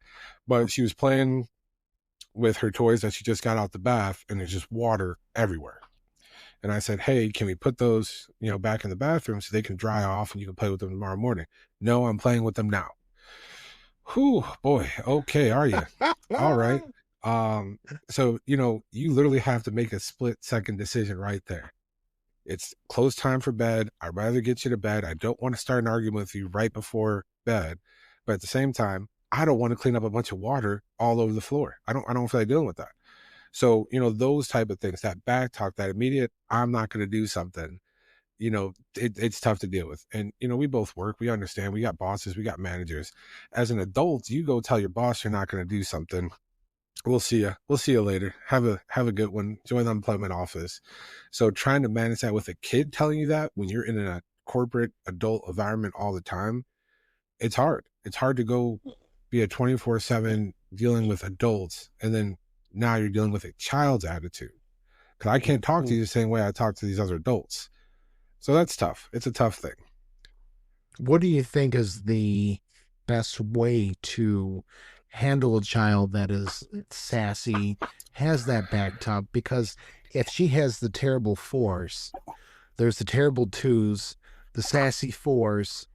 But she was playing with her toys that she just got out the bath, and there's just water everywhere. And I said, hey, can we put those, back in the bathroom so they can dry off and you can play with them tomorrow morning? No, I'm playing with them now. Whew, boy. Okay, are you? All right. So, you literally have to make a split-second decision right there. It's close time for bed. I'd rather get you to bed. I don't want to start an argument with you right before bed. But at the same time, I don't want to clean up a bunch of water all over the floor. I don't feel like dealing with that. So, those type of things, that back talk, that immediate, I'm not going to do something, it's tough to deal with. And, we both work, we understand, we got bosses, we got managers. As an adult, you go tell your boss you're not going to do something. We'll see you. We'll see you later. Have a good one. Join the unemployment office. So trying to manage that with a kid telling you that when you're in a corporate adult environment all the time, it's hard. It's hard to go be a 24/7 dealing with adults, and then now you're dealing with a child's attitude. Because I can't talk to you the same way I talk to these other adults. So that's tough. It's a tough thing. What do you think is the best way to handle a child that is sassy, has that back talk? Because if she has the terrible fours, there's the terrible twos, the sassy fours,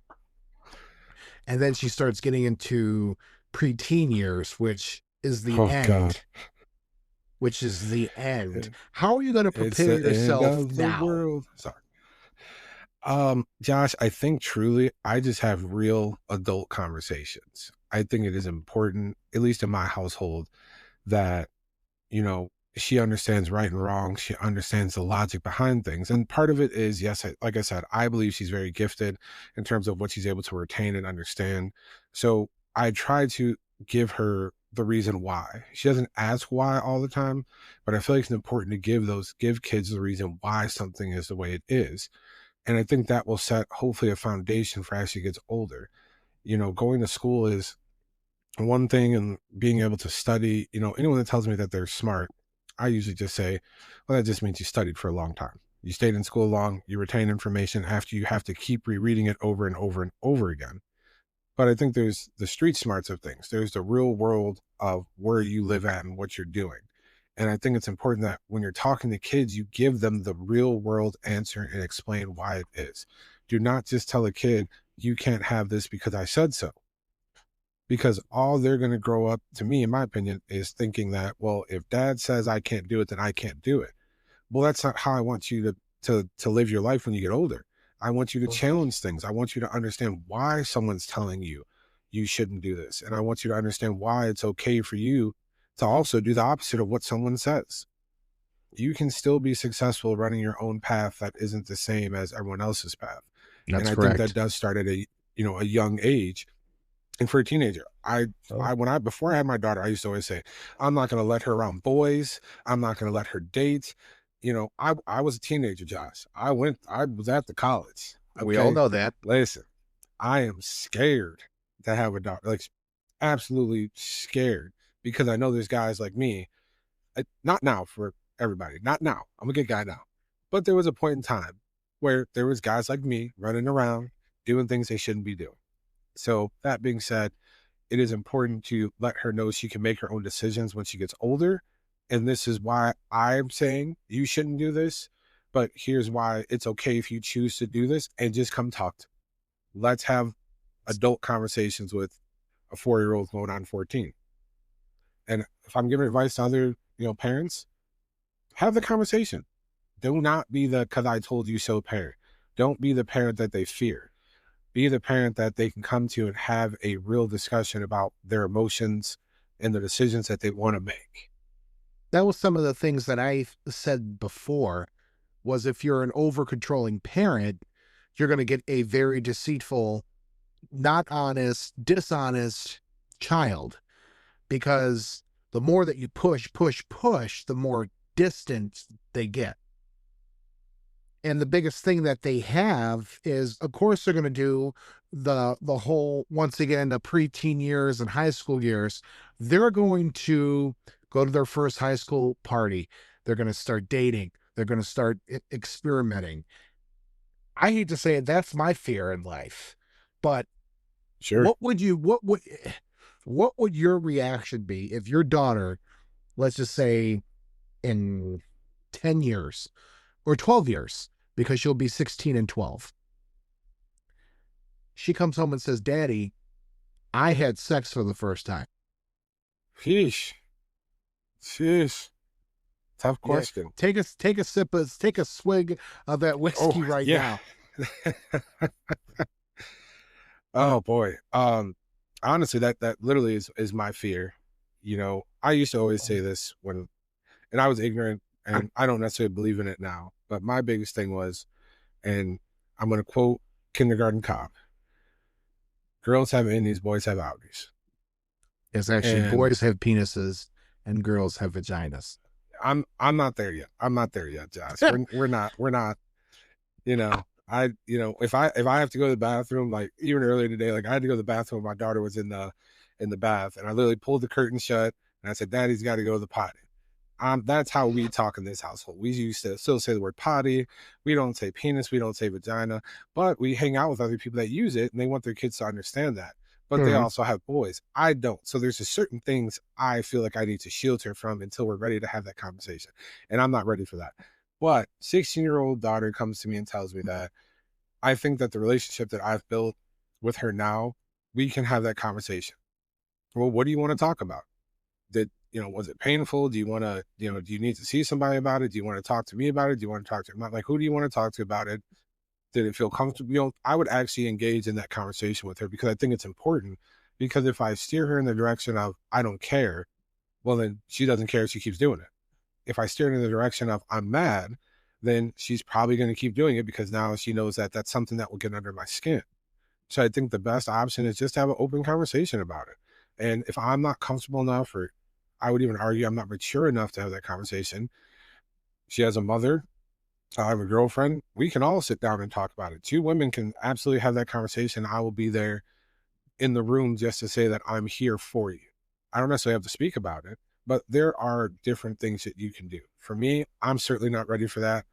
and then she starts getting into preteen years, which is the end. God. Which is the end. How are you going to prepare yourself now? The world. Sorry. Josh, I think truly I just have real adult conversations. I think it is important, at least in my household, that, she understands right and wrong. She understands the logic behind things. And part of it is, yes, like I said, I believe she's very gifted in terms of what she's able to retain and understand. So I try to give her the reason why. She doesn't ask why all the time, but I feel like it's important to give kids the reason why something is the way it is. And I think that will set hopefully a foundation for as she gets older. Going to school is one thing, and being able to study, anyone that tells me that they're smart, I usually just say, well, that just means you studied for a long time. You stayed in school long, you retain information after you have to keep rereading it over and over and over again. But I think there's the street smarts of things. There's the real world of where you live at and what you're doing. And I think it's important that when you're talking to kids, you give them the real world answer and explain why it is. Do not just tell a kid, you can't have this because I said so. Because all they're going to grow up, to me, in my opinion, is thinking that, well, if dad says I can't do it, then I can't do it. Well, that's not how I want you to live your life when you get older. I want you to challenge things. I want you to understand why someone's telling you you shouldn't do this. And I want you to understand why it's okay for you to also do the opposite of what someone says. You can still be successful running your own path that isn't the same as everyone else's path. That's and I correct. think that does start at a young age. And for a teenager, before I had my daughter, I used to always say, I'm not going to let her around boys. I'm not going to let her date. I was a teenager, Josh. I was at the college. Okay? We all know that. Listen, I am scared to have a daughter, like absolutely scared, because I know there's guys like me, not now for everybody, not now. I'm a good guy now. But there was a point in time where there was guys like me running around doing things they shouldn't be doing. So that being said, it is important to let her know she can make her own decisions when she gets older. And this is why I'm saying you shouldn't do this, but here's why it's okay if you choose to do this, and just come talk to me. Let's have adult conversations with a 4-year-old going on 14. And if I'm giving advice to other, parents, have the conversation. Do not be the "cause I told you so" parent. Don't be the parent that they fear. Be the parent that they can come to and have a real discussion about their emotions and the decisions that they want to make. That was some of the things that I said before, was if you're an over-controlling parent, you're going to get a very deceitful, not honest, dishonest child. Because the more that you push, the more distant they get. And the biggest thing that they have is, of course, they're going to do the whole, once again, the preteen years and high school years. They're going to go to their first high school party. They're going to start dating. They're going to start experimenting. I hate to say it, that's my fear in life. But sure, what would your reaction be if your daughter let's just say in 10 years or 12 years, because she'll be 16 and 12. She comes home and says, Daddy, I had sex for the first time. Sheesh. Sheesh. Tough Yeah, question. take a swig of that whiskey right yeah. now. Oh boy. Honestly, that literally is my fear. You know, I used to always say this and I was ignorant, and I don't necessarily believe in it now. But my biggest thing was, and I'm going to quote Kindergarten Cop: "Girls have innies, boys have outies." It's actually And boys have penises and girls have vaginas. I'm not there yet. I'm not there yet, Josh. We're not. You know, if I have to go to the bathroom, like even earlier today, like I had to go to the bathroom. My daughter was in the bath, and I literally pulled the curtain shut, and I said, "Daddy's got to go to the potty." That's how we talk in this household. We used to still say the word potty. We don't say penis. We don't say vagina, but we hang out with other people that use it, and they want their kids to understand that. But they also have boys. I don't. So there's just certain things I feel like I need to shield her from until we're ready to have that conversation. And I'm not ready for that. But 16-year-old daughter comes to me and tells me that I think that the relationship that I've built with her now, we can have that conversation. Well, what do you want to talk about? Was it painful? Do you want to, do you need to see somebody about it? Do you want to talk to me about it? Do you want to talk to her? Like, who do you want to talk to about it? Did it feel comfortable? I would actually engage in that conversation with her, because I think it's important. Because if I steer her in the direction of, I don't care, well, then she doesn't care. She keeps doing it. If I steer her in the direction of, I'm mad, then she's probably going to keep doing it, because now she knows that that's something that will get under my skin. So I think the best option is just to have an open conversation about it. And if I'm not comfortable enough, or I would even argue I'm not mature enough to have that conversation, she has a mother, I have a girlfriend, we can all sit down and talk about it. Two women can absolutely have that conversation. I will be there in the room just to say that I'm here for you. I don't necessarily have to speak about it, but there are different things that you can do. For me, I'm certainly not ready for that,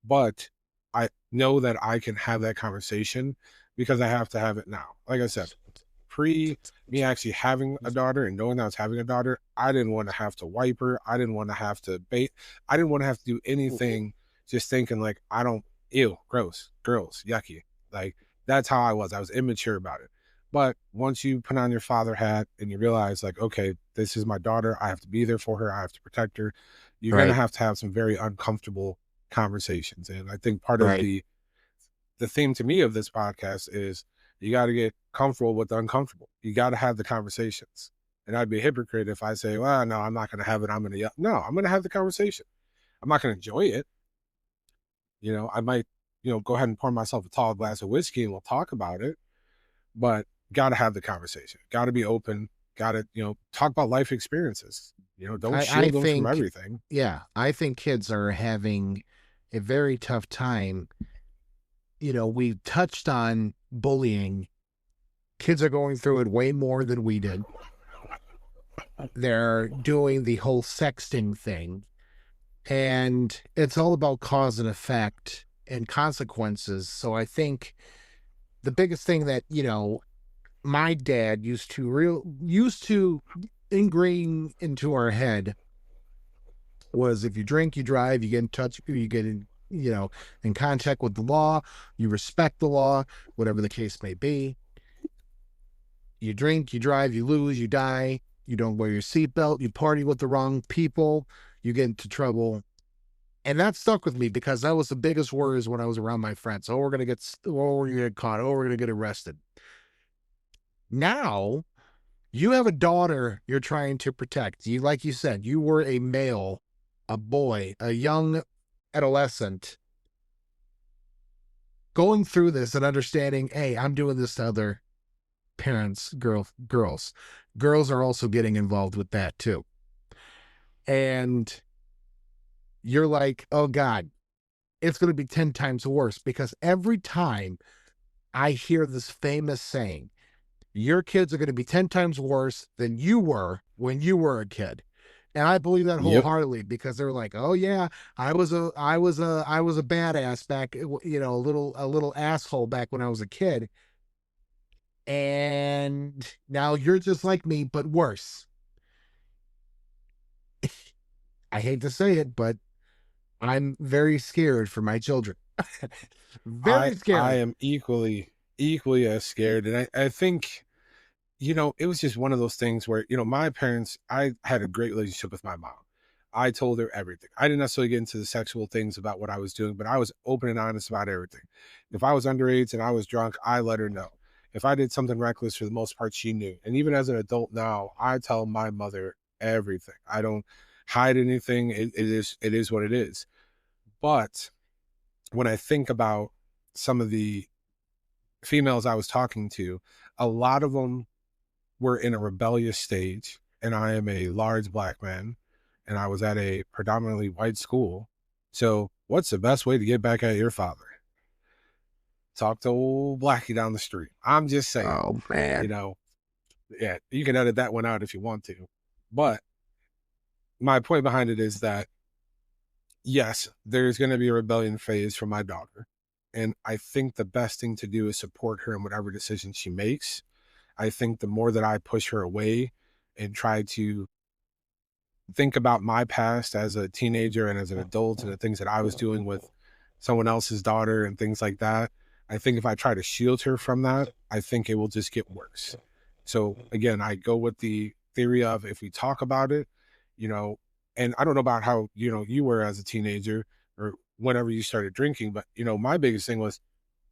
but I know that I can have that conversation because I have to have it now. Like I said, pre me actually having a daughter and knowing that I was having a daughter, I didn't want to have to wipe her. I didn't want to have to bait. I didn't want to have to do anything just thinking like, I don't, ew, gross, girls, yucky. Like, that's how I was. I was immature about it. But once you put on your father hat and you realize, like, okay, this is my daughter, I have to be there for her, I have to protect her, you're going to have some very uncomfortable conversations. And I think part of the theme to me of this podcast is, you got to get comfortable with the uncomfortable. You got to have the conversations. And I'd be a hypocrite if I say, well, no, I'm not going to have it. I'm going to yell. No, I'm going to have the conversation. I'm not going to enjoy it. I might, go ahead and pour myself a tall glass of whiskey and we'll talk about it. But got to have the conversation. Got to be open. Got to, talk about life experiences. Don't shield them from everything. Yeah, I think kids are having a very tough time. We touched on bullying. Kids are going through it way more than we did. They're doing the whole sexting thing. And it's all about cause and effect and consequences. So I think the biggest thing that, my dad used to ingrain into our head was, if you drink, you drive, you get in touch, you get in, in contact with the law, you respect the law, whatever the case may be. You drink, you drive, you lose, you die, you don't wear your seatbelt, you party with the wrong people, you get into trouble. And that stuck with me because that was the biggest worries when I was around my friends. Oh, we're going to get caught. Oh, we're going to get arrested. Now, you have a daughter you're trying to protect. Like you said, you were a male, a boy, a young adolescent, going through this and understanding, hey, I'm doing this to other parents, girls. Girls are also getting involved with that too. And you're like, oh God, it's going to be 10 times worse, because every time I hear this famous saying, your kids are going to be 10 times worse than you were when you were a kid. And I believe that wholeheartedly, because they're like, oh yeah, I was a badass back, a little asshole back when I was a kid. And now you're just like me, but worse. I hate to say it, but I'm very scared for my children. Very I scared. am equally as scared. And I think, it was just one of those things where, my parents, I had a great relationship with my mom. I told her everything. I didn't necessarily get into the sexual things about what I was doing, but I was open and honest about everything. If I was underage and I was drunk, I let her know. If I did something reckless, for the most part, she knew. And even as an adult now, I tell my mother everything. I don't hide anything. It is what it is. But when I think about some of the females I was talking to, a lot of them were in a rebellious stage. And I am a large black man, and I was at a predominantly white school. So what's the best way to get back at your father? Talk to old Blackie down the street. I'm just saying, Oh man. Yeah, you can edit that one out if you want to. But my point behind it is that, yes, there's going to be a rebellion phase for my daughter. And I think the best thing to do is support her in whatever decision she makes. I think the more that I push her away and try to think about my past as a teenager and as an adult and the things that I was doing with someone else's daughter and things like that, I think if I try to shield her from that, I think it will just get worse. So again, I go with the theory of, if we talk about it, and I don't know about how, you were as a teenager or whenever you started drinking, but, my biggest thing was,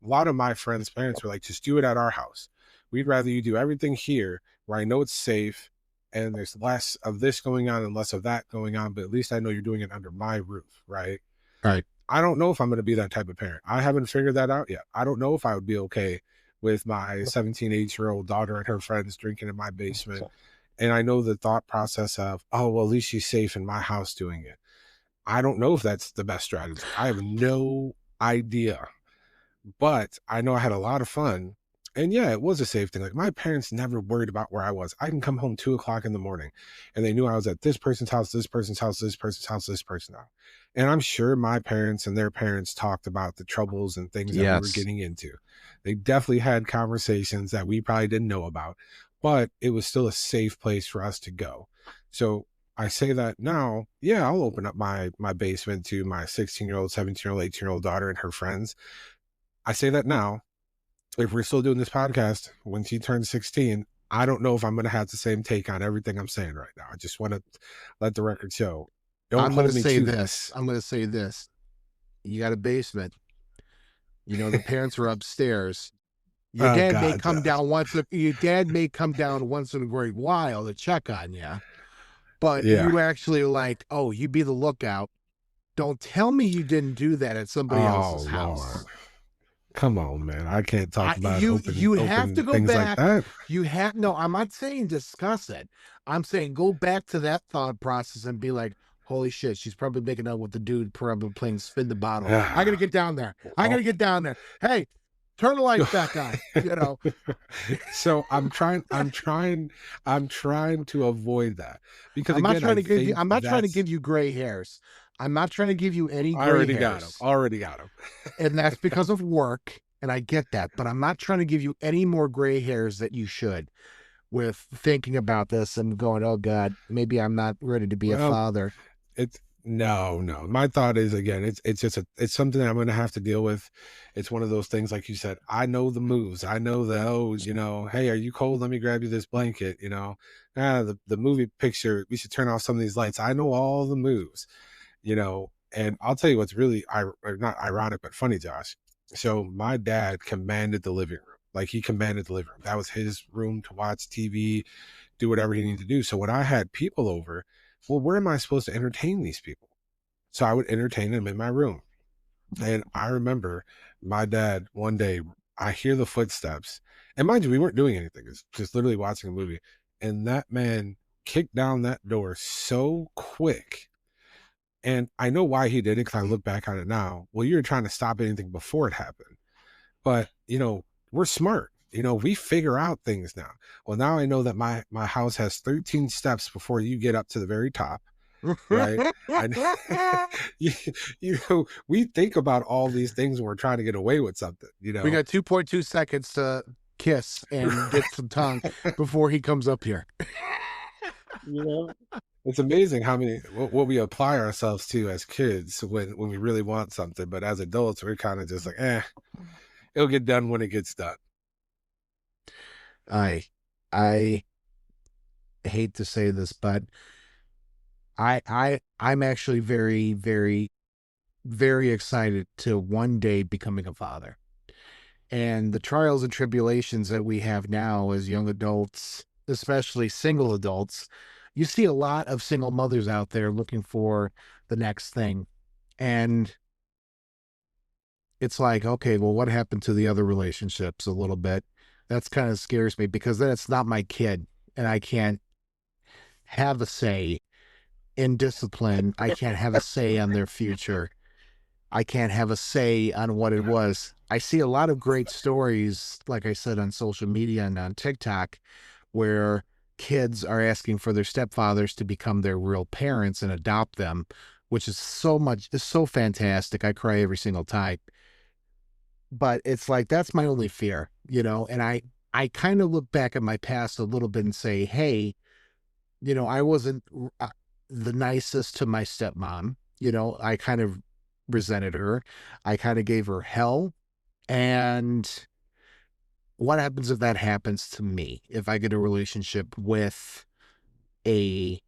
a lot of my friends' parents were like, just do it at our house. We'd rather you do everything here where I know it's safe and there's less of this going on and less of that going on, but at least I know you're doing it under my roof, right? Right. I don't know if I'm going to be that type of parent. I haven't figured that out yet. I don't know if I would be okay with my 17, 18-year-old daughter and her friends drinking in my basement. And I know the thought process of, oh, well, at least she's safe in my house doing it. I don't know if that's the best strategy. I have no idea. But I know I had a lot of fun. And yeah, it was a safe thing. Like, my parents never worried about where I was. I can come home 2:00 in the morning and they knew I was at this person's house, this person's house, this person's house, this person's house. And I'm sure my parents and their parents talked about the troubles and things that we were Yes. getting into. They definitely had conversations that we probably didn't know about, but it was still a safe place for us to go. So I say that now, yeah, I'll open up my basement to my 16-year-old, 17-year-old, 18-year-old daughter and her friends. I say that now. If we're still doing this podcast when she turns 16, I don't know if I'm going to have the same take on everything I'm saying right now. I just want to let the record show. I'm going to say this. I'm going to say this. You got a basement. The parents are upstairs. Your dad may come down once. Your dad may come down once in a great while to check on you, but you actually you be the lookout. Don't tell me you didn't do that at somebody else's house. Lord. Come on, man. I can't talk about you open have to go things back. like that. No, I'm not saying discuss it. I'm saying go back to that thought process and be like, holy shit, she's probably making out with the dude probably playing spin the bottle. I gotta get down there. Hey, turn the lights back on. So I'm trying to avoid that, because I'm not trying to give you gray hairs. I'm not trying to give you any gray hairs. Already got him. And that's because of work, and I get that, but I'm not trying to give you any more gray hairs that you should with thinking about this and going, oh God, maybe I'm not ready to be a father. No. My thought is, again, it's something that I'm going to have to deal with. It's one of those things, like you said, I know the moves. I know hey, are you cold? Let me grab you this blanket. The movie picture, we should turn off some of these lights. I know all the moves. And I'll tell you what's really not ironic, but funny, Josh. So my dad commanded the living room. Like, he commanded the living room. That was his room to watch TV, do whatever he needed to do. So when I had people over, well, where am I supposed to entertain these people? So I would entertain them in my room. And I remember my dad, one day, I hear the footsteps. And mind you, we weren't doing anything. It's just literally watching a movie. And that man kicked down that door so quick. And I know why he did it, because I look back on it now. Well, you're trying to stop anything before it happened. But, we're smart. We figure out things now. Well, now I know that my house has 13 steps before you get up to the very top, right? And, we think about all these things when we're trying to get away with something, We got 2.2 seconds to kiss and get some tongue before he comes up here. It's amazing how many what we apply ourselves to as kids when we really want something, but as adults, we're kind of just like, it'll get done when it gets done. I I hate to say this, but I'm actually very, very, very excited to one day becoming a father. And the trials and tribulations that we have now as young adults, especially single adults, you see a lot of single mothers out there looking for the next thing. And it's like, okay, well, what happened to the other relationships a little bit? That's kind of scares me because then it's not my kid and I can't have a say in discipline. I can't have a say on their future. I can't have a say on what it was. I see a lot of great stories, like I said, on social media and on TikTok, where kids are asking for their stepfathers to become their real parents and adopt them, which is it's so fantastic. I cry every single time. But it's like, that's my only fear, and I kind of look back at my past a little bit and say, hey, I wasn't the nicest to my stepmom. I kind of resented her. I kind of gave her hell. And what happens if that happens to me? If I get a relationship with a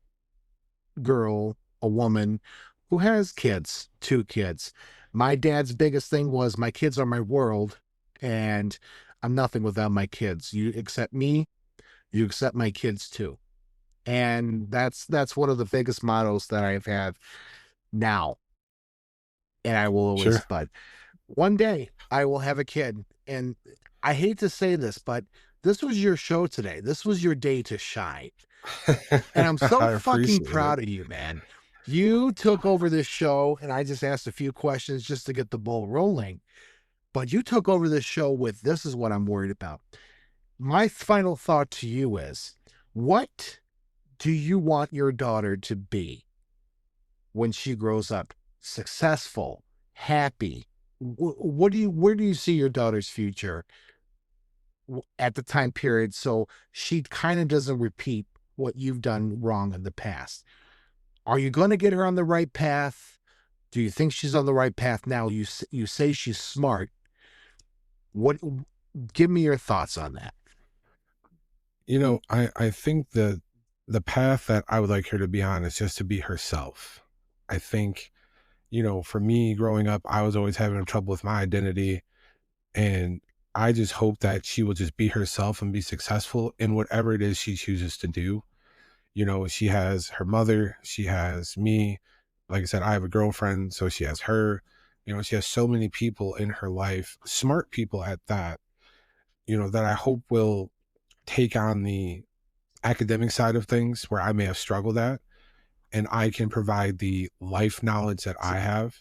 girl, a woman who has kids, 2 kids. My dad's biggest thing was my kids are my world and I'm nothing without my kids. You accept me, you accept my kids too. And that's one of the biggest mottos that I've had now. And I will always, Sure. but one day I will have a kid. And I hate to say this, but this was your show today. This was your day to shine. And I'm so I fucking appreciate it. proud of you, man. You took over this show, and I just asked a few questions just to get the ball rolling. But you took over this show with this is what I'm worried about. My final thought to you is, what do you want your daughter to be when she grows up? Successful, happy. Where do you see your daughter's future at the time period so she kind of doesn't repeat what you've done wrong in the past? Are you going to get her on the right path? Do you think she's on the right path now? You say she's smart. What? Give me your thoughts on that. I think the path that I would like her to be on is just to be herself. I think, for me growing up, I was always having trouble with my identity. And I just hope that she will just be herself and be successful in whatever it is she chooses to do. She has her mother, she has me. Like I said, I have a girlfriend, so she has her. She has so many people in her life, smart people at that, that I hope will take on the academic side of things where I may have struggled at, and I can provide the life knowledge that I have.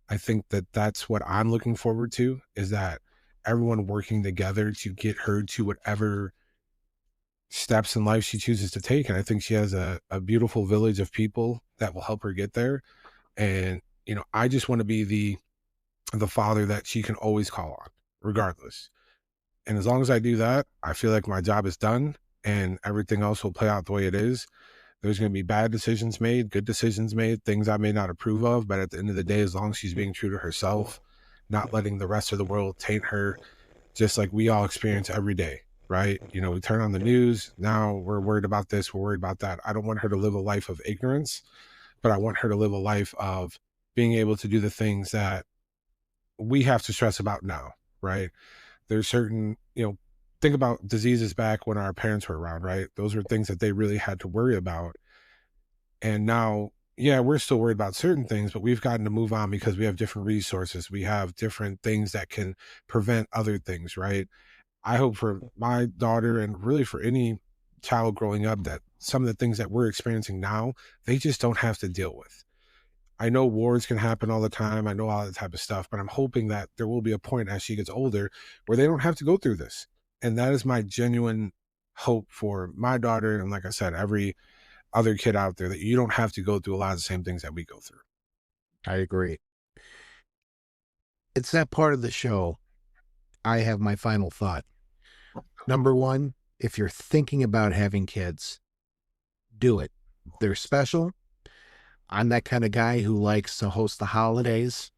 I think that that's what I'm looking forward to, is that everyone working together to get her to whatever steps in life she chooses to take. And I think she has a beautiful village of people that will help her get there. And, I just want to be the father that she can always call on, regardless. And as long as I do that, I feel like my job is done and everything else will play out the way it is. There's going to be bad decisions made, good decisions made, things I may not approve of. But at the end of the day, as long as she's being true to herself, not letting the rest of the world taint her, just like we all experience every day, right? We turn on the news. Now we're worried about this, we're worried about that. I don't want her to live a life of ignorance, but I want her to live a life of being able to do the things that we have to stress about now, right? There's certain, think about diseases back when our parents were around, right? Those were things that they really had to worry about. And now, yeah, we're still worried about certain things, but we've gotten to move on because we have different resources. We have different things that can prevent other things, right? I hope for my daughter and really for any child growing up that some of the things that we're experiencing now, they just don't have to deal with. I know wars can happen all the time. I know all that type of stuff, but I'm hoping that there will be a point as she gets older where they don't have to go through this. And that is my genuine hope for my daughter. And like I said, every other kid out there, that you don't have to go through a lot of the same things that we go through. I agree. It's that part of the show. I have my final thought. Number one, if you're thinking about having kids, do it. They're special. I'm that kind of guy who likes to host the holidays,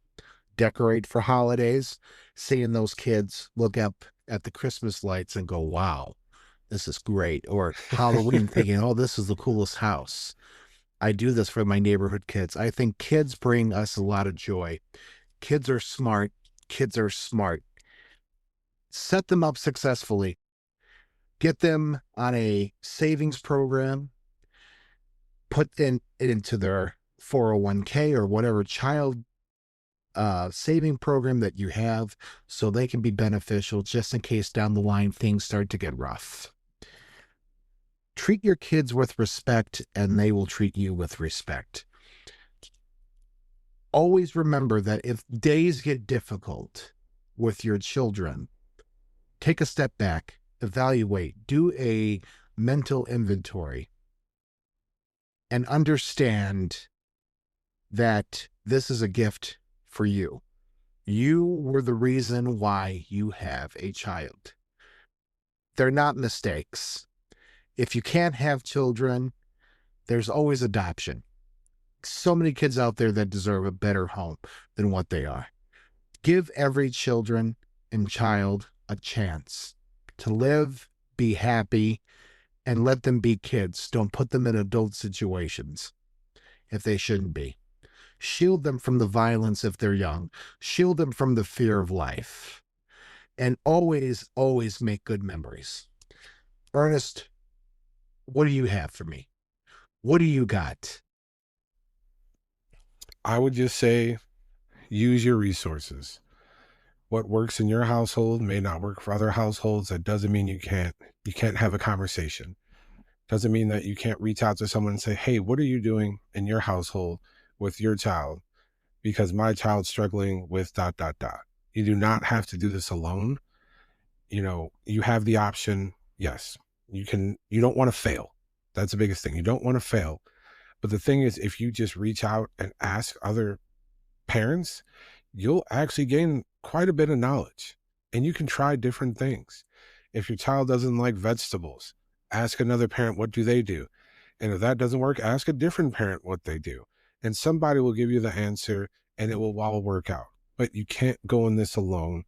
decorate for holidays, seeing those kids look up at the Christmas lights and go, wow, this is great. Or Halloween thinking, oh, this is the coolest house. I do this for my neighborhood kids. I think kids bring us a lot of joy. Kids are smart. Kids are smart. Set them up successfully. Get them on a savings program. Put it into their 401k or whatever child saving program that you have, so they can be beneficial just in case down the line things start to get rough. Treat your kids with respect and they will treat you with respect. Always remember that if days get difficult with your children, take a step back, evaluate, do a mental inventory, and understand that this is a gift for you. You were the reason why you have a child. They're not mistakes. If you can't have children, there's always adoption. So many kids out there that deserve a better home than what they are. Give every children and child a chance to live, be happy, and let them be kids. Don't put them in adult situations if they shouldn't be. Shield them from the violence if they're young. Shield them from the fear of life. And always, always make good memories. Ernest, what do you have for me? What do you got? I would just say, use your resources. What works in your household may not work for other households. That doesn't mean you can't have a conversation. Doesn't mean that you can't reach out to someone and say, hey, what are you doing in your household with your child? Because my child's struggling with ... You do not have to do this alone. You have the option. Yes, you don't want to fail. That's the biggest thing. You don't want to fail. But the thing is, if you just reach out and ask other parents, you'll actually gain quite a bit of knowledge, and you can try different things. If your child doesn't like vegetables, ask another parent, what do they do? And if that doesn't work, ask a different parent what they do. And somebody will give you the answer and it will all work out. But you can't go in this alone.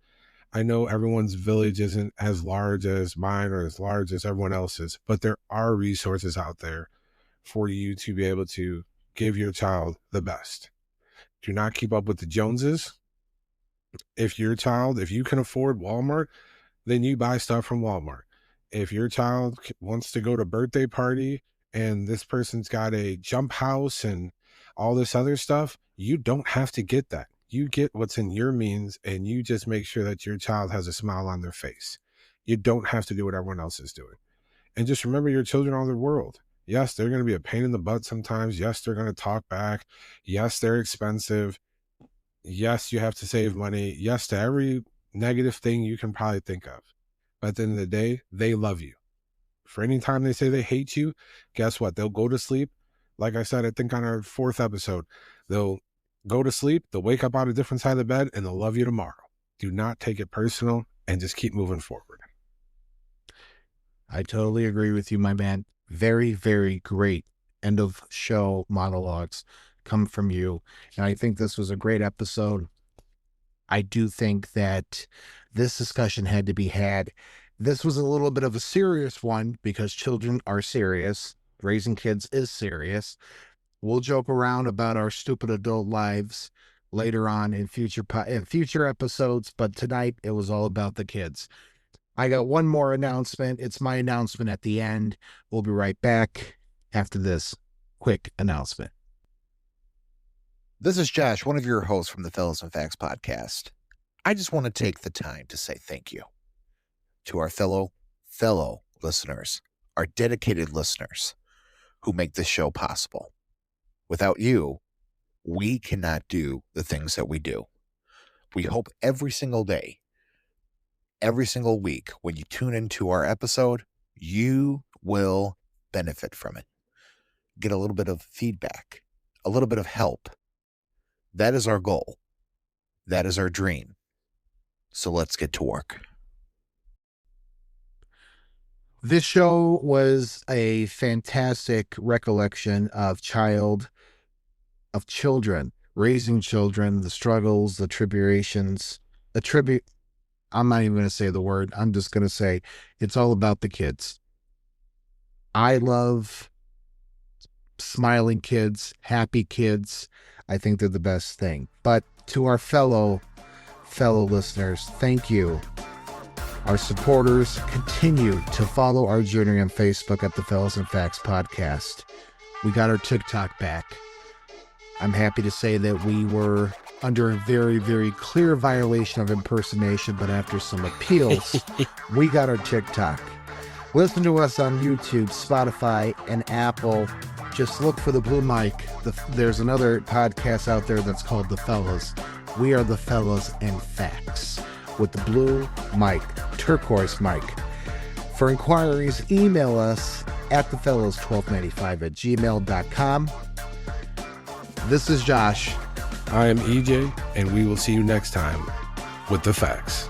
I know everyone's village isn't as large as mine or as large as everyone else's, but there are resources out there for you to be able to give your child the best. Do not keep up with the Joneses. If you can afford Walmart, then you buy stuff from Walmart. If your child wants to go to a birthday party and this person's got a jump house and all this other stuff, you don't have to get that. You get what's in your means, and you just make sure that your child has a smile on their face. You don't have to do what everyone else is doing. And just remember, your children are the world. Yes, they're going to be a pain in the butt sometimes. Yes, they're going to talk back. Yes, they're expensive. Yes, you have to save money. Yes, to every negative thing you can probably think of. But at the end of the day, they love you. For any time they say they hate you, guess what? They'll go to sleep. Like I said, I think on our 4th episode, they'll go to sleep, they'll wake up on a different side of the bed, and they'll love you tomorrow. Do not take it personal and just keep moving forward. I totally agree with you, my man. Very, very great end of show monologues come from you. And I think this was a great episode. I do think that this discussion had to be had. This was a little bit of a serious one because children are serious. Raising kids is serious. We'll joke around about our stupid adult lives later on in future episodes, but tonight it was all about the kids. I got one more announcement. It's my announcement at the end. We'll be right back after this quick announcement. This is Josh, one of your hosts from the Fellas and Facts podcast. I just want to take the time to say thank you to our fellow listeners, our dedicated listeners who make this show possible. Without you, we cannot do the things that we do. We hope every single day, every single week, when you tune into our episode, you will benefit from it. Get a little bit of feedback, a little bit of help. That is our goal. That is our dream. So let's get to work. This show was a fantastic recollection of children, raising children, the struggles, the tribulations, I'm not even going to say the word. I'm just going to say it's all about the kids. I love smiling kids, happy kids. I think they're the best thing. But to our fellow listeners, thank you. Our supporters, continue to follow our journey on Facebook at the Fellas and Facts Podcast. We got our TikTok back. I'm happy to say that we were under a very, very clear violation of impersonation, but after some appeals, we got our TikTok. Listen to us on YouTube, Spotify, and Apple. Just look for the Blue Mic. There's another podcast out there that's called The Fellas. We are the Fellas and Facts with the Blue Mic, turquoise mic. For inquiries, email us at thefellas1295@gmail.com. This is Josh. I am EJ, and we will see you next time with the facts.